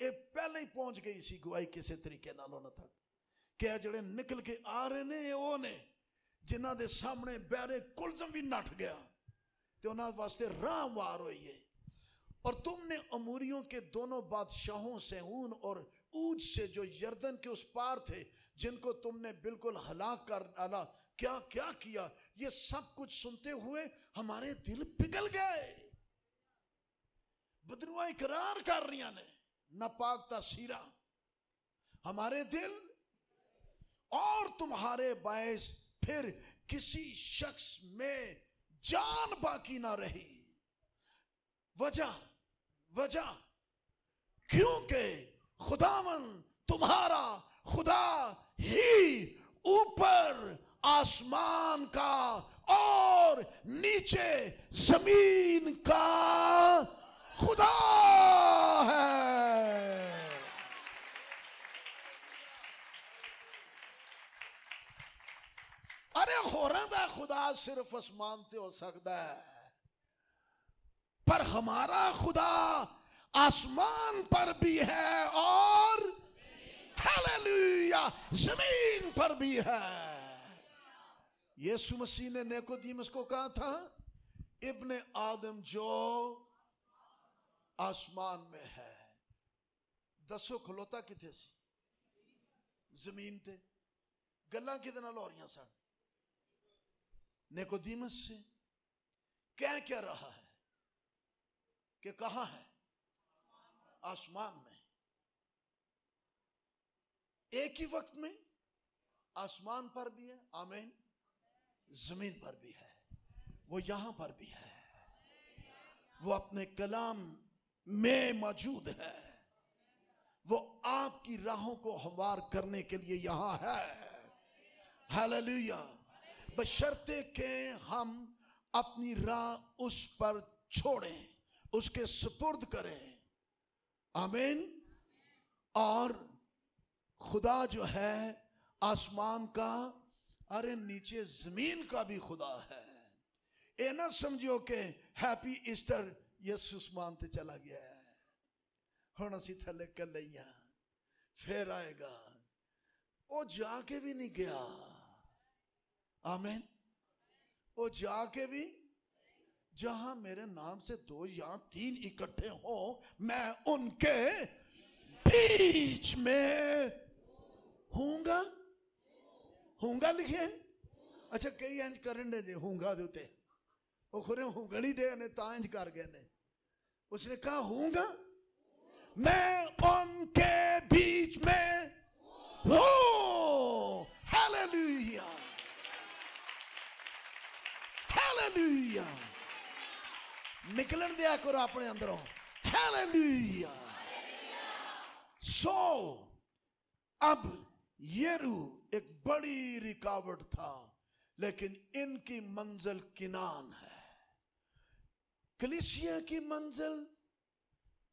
ये पहले ही पहुंच गई सी गवाही किसी तरीके नाल उन्हां तक कि जड़े निकल के आ रहे ने, वो ने जिन्हां दे सामने बैरे कुलजम भी नट गया, तो उन्हां वास्ते राह वार हुई है। और तुमने अमूरियों के दोनों बादशाहों सेहून और ऊज से, जो यरदन के उस पार थे, जिनको तुमने बिल्कुल हलाक कर डाला, क्या क्या किया। ये सब कुछ सुनते हुए हमारे दिल पिघल गए। बदनुआ इकरार कर रही ने, नापाक तासीरा हमारे दिल, और तुम्हारे बायस फिर किसी शख्स में जान बाकी ना रही। वजह क्योंकि खुदावन तुम्हारा खुदा ही ऊपर आसमान का और नीचे जमीन का खुदा है। अरे होरां दा खुदा सिर्फ आसमान ते हो सकता है, पर हमारा खुदा आसमान पर भी है और हालेलुया जमीन पर भी है। यीशु मसीह ने निकोदेमुस को कहा था, इब्ने आदम जो आसमान में है। दसो खलोता किथे सी? जमीन ते। गल्लां किदे नाल हो रही सन? निकोदेमुस से। कह क्या रहा है कि कहां है? आसमान में। एक ही वक्त में आसमान पर भी है, आमीन, जमीन पर भी है। वो यहां पर भी है, वो अपने कलाम में मौजूद है, वो आपकी राहों को हमवार करने के लिए यहां है। हालेलुया। बशर्ते के हम अपनी राह उस पर छोड़ें, उसके सुपुर्द करें, आमीन। और खुदा जो है आसमान का, अरे नीचे जमीन का भी खुदा है। ये ना समझो कि हैप्पी ईस्टर यसुस मानते चला गया है, हुण असीं थले कल्ले ही हां, फिर आएगा। वो जाके भी नहीं गया, आमीन। वो जाके भी, जहां मेरे नाम से 2 या 3 इकट्ठे हो, मैं उनके बीच में हूंगा। हूंगा लिखे। अच्छा, कई इंज करन दे जे हूंगा दे उते, वो खुरे हुंगली दे ने तां इंज कर गए ने। उसने कहा हूंगा, मैं उनके बीच में हूं। Hallelujah, hallelujah. निकलन दिया करो अपने अंदरों। हालेलुया। सो अब यरू एक बड़ी रुकावट था, लेकिन इनकी मंजिल किनान है। कलीसिया की मंजिल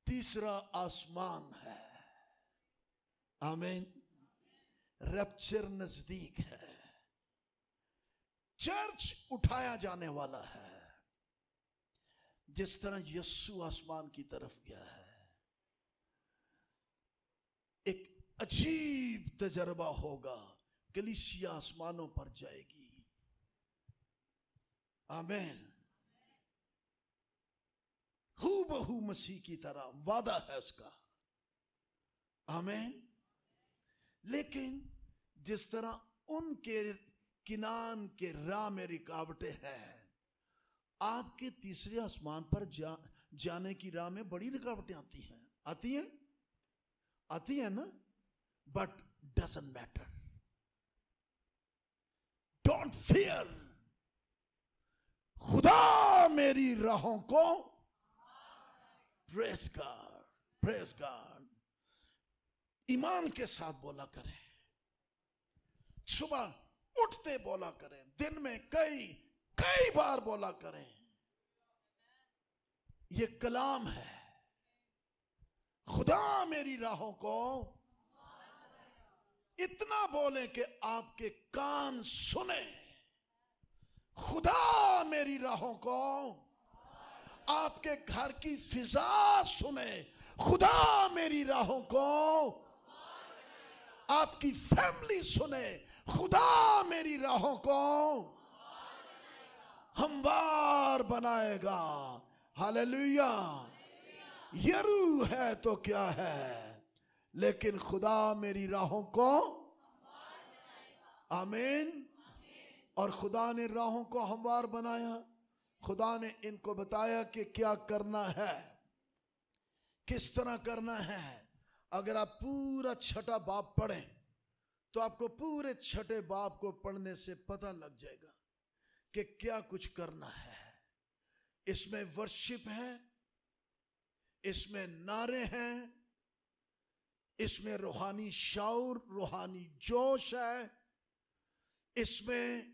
तीसरा आसमान है, आमीन। रैप्चर नजदीक है, चर्च उठाया जाने वाला है। जिस तरह यीशु आसमान की तरफ गया है, एक अजीब तजर्बा होगा। कलीसिया आसमानों पर जाएगी, आमीन। हूबहू मसीह की तरह वादा है उसका, आमीन। लेकिन जिस तरह उनके किनान के राह में रुकावटें हैं, आपके तीसरे आसमान पर जाने की राह में बड़ी रुकावटें आती हैं। आती हैं ना, but doesn't matter. Don't fear. खुदा मेरी राहों को, प्रेज गॉड, प्रेज गॉड, ईमान के साथ बोला करें। सुबह उठते बोला करें, दिन में कई बार बोला करें। ये कलाम है। खुदा मेरी राहों को इतना बोले कि आपके कान सुने। खुदा मेरी राहों को आपके घर की फिजा सुने। खुदा मेरी राहों को आपकी फैमिली सुने। खुदा मेरी राहों को हमवार बनाएगा। हालेलुया। यरू है तो क्या है, लेकिन खुदा मेरी राहों को आमीन। और खुदा ने राहों को हमवार बनाया, खुदा ने इनको बताया कि क्या करना है, किस तरह करना है। अगर आप पूरा छठा बाब पढ़ें तो आपको पूरे छठे बाब को पढ़ने से पता लग जाएगा कि क्या कुछ करना है। इसमें वर्शिप है, इसमें नारे हैं, इसमें रूहानी शाऊर, रूहानी जोश है, इसमें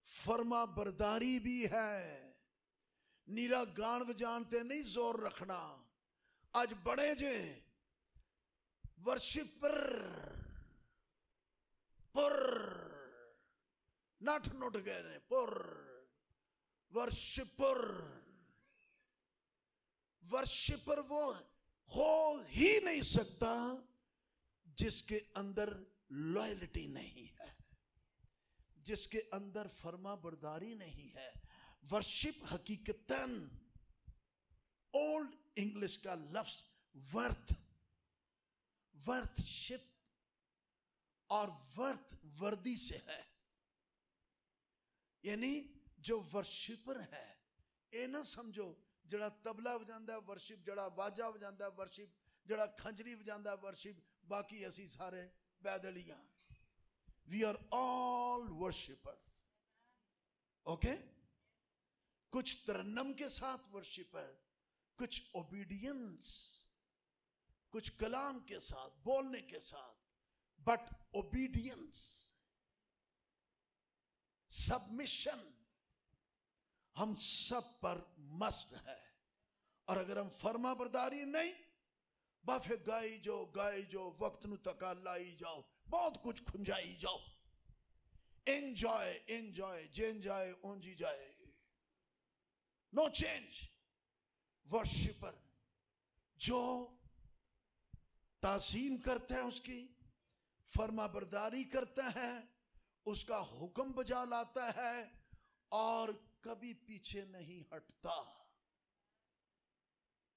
फर्मा बरदारी भी है। नीरा गान बजानते नहीं जोर रखना। आज बड़े जे वर्शिप पर नठ नुट गए ने, पर वर्शिपर वो हो ही नहीं सकता जिसके अंदर लॉयल्टी नहीं है, जिसके अंदर फर्मा बरदारी नहीं है। वर्शिप हकीकतन ओल्ड इंग्लिश का लफ्ज वर्थशिप और वर्दी से है। यानी जो वर्शिपर है, ये ना समझो जड़ा तबला बजांदा है वर्शिप, जड़ा वाजा बजांदा है वर्शिप, जड़ा खंजरी बजांदा है वर्शिप, बाकी असी सारे बैदलियां। We are all worshipper. Okay, कुछ तरन्नम के साथ वर्शिपर, कुछ ओबीडियंस, कुछ कलाम के साथ, बोलने के साथ, बट ओबीडियंस, सबमिशन हम सब पर मस्त है। और अगर हम फर्मा बरदारी नहीं, बाफे गाई जो वक्त नु तका लाई जाओ, बहुत कुछ खुंजाई जाओ, एंजॉय जेन जाए ओंजी जाए, नो चेंज। वर्शिपर जो ताज़ीम करता है, उसकी फर्मा बरदारी करता है, उसका हुक्म बजा लाता है और कभी पीछे नहीं हटता।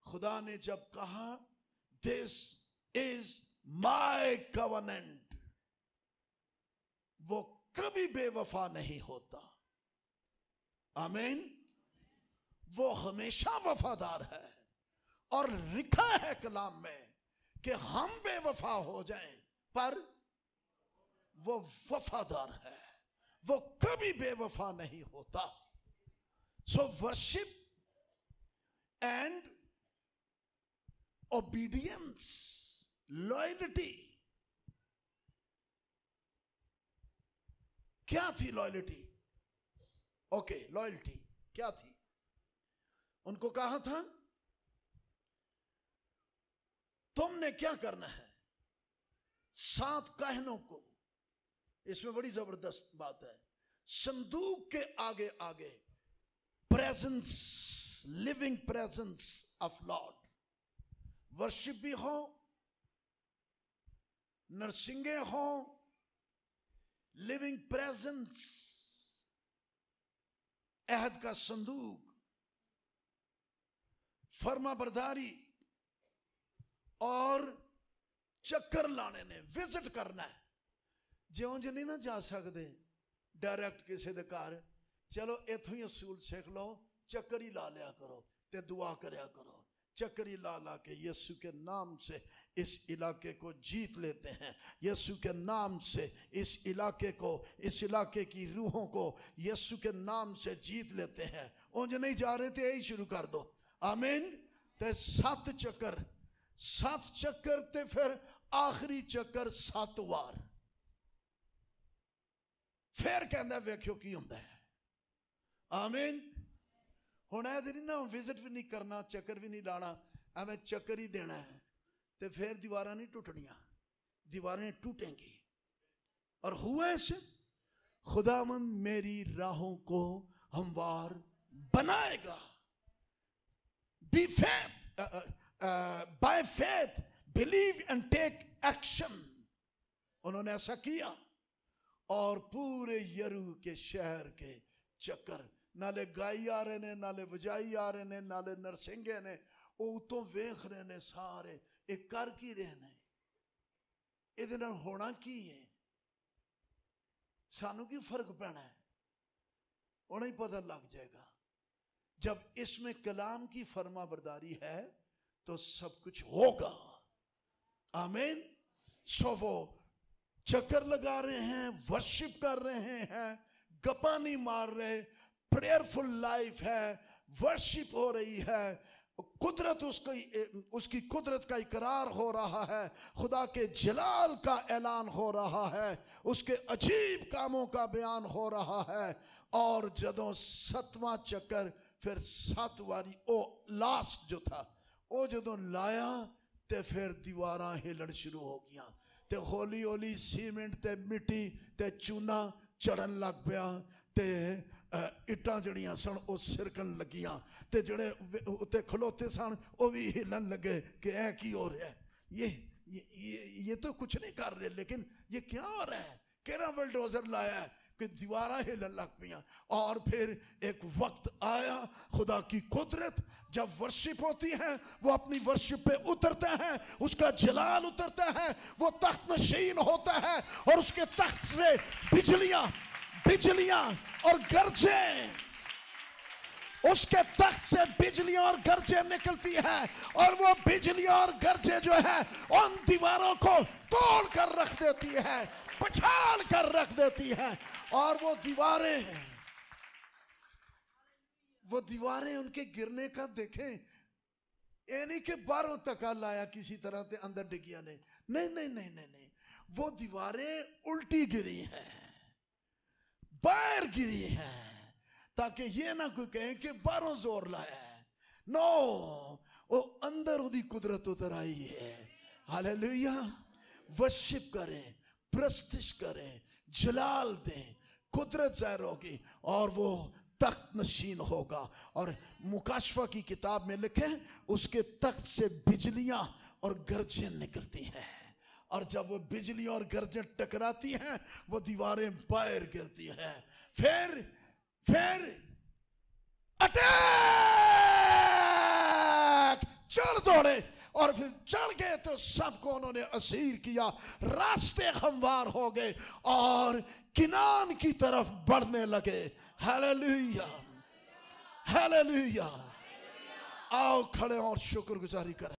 खुदा ने जब कहा दिस इज माय कवनेंट, वो कभी बेवफा नहीं होता। आमीन। वो हमेशा वफादार है। और लिखा है कलाम में कि हम बेवफा हो जाएं पर वो वफादार है, वो कभी बेवफा नहीं होता। सो वर्शिप एंड ओबीडियंस, लॉयल्टी। क्या थी लॉयल्टी? ओके, लॉयल्टी क्या थी? उनको कहा था तुमने क्या करना है? 7 कहनों को, इसमें बड़ी जबरदस्त बात है, संदूक के आगे आगे presence, living presence of Lord, worship भी हो, नरसिंगे हो, लिविंग प्रेजेंस, अहद का संदूक, फर्मा बरदारी और चक्कर लाने ने, विजिट करना है। ज्यों ज नहीं ना जा सकते डायरैक्ट किसी दे घर, चलो इथों ही असूल सीख लो, चक्कर ही ला लिया करो ते दुआ करया करो। चक्कर ही ला के यीशु के नाम से इस इलाके को जीत लेते हैं, यीशु के नाम से इस इलाके को, इस इलाके की रूहों को यीशु के नाम से जीत लेते हैं। उंज नहीं जा रहे थे, यही शुरू कर दो। आमीन। ते 7 चक्कर ते फिर आखिरी चक्कर 7 बार, फिर कहता वेख्यो की होंदा है। आमीन। हुण ऐ नहीं ना विजिट भी नहीं करना, चक्कर भी नहीं लाना, एवं चक्कर ही देना है, तो फिर दीवारें नहीं टूटनियां, दीवारें टूटेंगी। और हुआ ऐसे, खुदावंद मेरी राहों को हमवार बनाएगा। Be faith, by faith believe and take action. उन्होंने ऐसा किया और पूरे यरू के शहर के चक्कर, नाले गाई आ रहे ने, नाले वजाई आ रहे ने, नाले नरसिंगे ने, वो उतों वेख रहे ने सारे, एक कर की रहे ने, इहदे नाल होना की है? सानू की फर्क पैना है, उन्हें ही पता लग जाएगा। जब इसमें कलाम की फर्मा बरदारी है तो सब कुछ होगा। आमीन। सो वो चक्कर लगा रहे हैं, वर्शिप कर रहे हैं, गप्पा नहीं मार रहे, प्रेयरफुल लाइफ है, वर्शिप हो रही है, कुदरत उसकी कुदरत का इकरार हो रहा है, खुदा के जलाल का ऐलान हो रहा है, उसके अजीब कामों का बयान हो रहा है। और जदों 7वां चक्कर फिर 7 वारी ओ लास्ट जो था वो जदों लाया ते फिर दीवारां हिलण शुरू हो गया ते हौली हौली सीमेंट ते मिट्टी ते चूना चढ़न लग पिया ते इट्टां जड़ियां सन वो सिरकन लगियां ते जड़े उत्ते खलोते सन वो भी हिलन लगे कि ऐ की हो रहा है, ये तो कुछ नहीं कर रहे, लेकिन ये क्या हो रहा है, केड़ा बुलडोजर लाया है कि दीवारां हिलन लग पियां। और फिर एक वक्त आया, खुदा की कुदरत जब वर्शिप होती है वो अपनी वर्शिप पे उतरता है, उसका जलाल उतरता है, वो तख्त नशीन होता है और उसके तख्त से बिजलियां और गरजे, उसके तख्त से बिजलियां और गरजे निकलती है और वो बिजलियां और गरजे जो है उन दीवारों को तोड़ कर रख देती है, पछाड़ कर रख देती है। और वो दीवारें उनके गिरने का देखें, ये नहीं कि बारों तक लाया किसी तरह से अंदर डिगिया ने, नहीं, वो दीवारें उल्टी गिरी हैं, बाहर गिरी हैं, ताकि ये ना कोई कहे कि बारों जोर लाया है। नो, वो अंदर उदी कुदरत उतर आई है। हालेलुया। वर्शिप करें, प्रस्तिश करें, जलाल दें, कुदरत ज़ाहिर होगी और वो तख्त नशीन होगा। और मुकाशफा की किताब में लिखे उसके तख्त से बिजलियां और गरजें निकलती हैं और जब वो बिजली और गरजें टकराती हैं वो दीवारें बाहर गिरती हैं। फिर अटैक, चढ़ दौड़े और फिर चढ़ गए तो सबको उन्होंने असीर किया, रास्ते हमवार हो गए और किनान की तरफ बढ़ने लगे। Hallelujah, hallelujah. आओ खड़े और शुक्रगुजारी करें।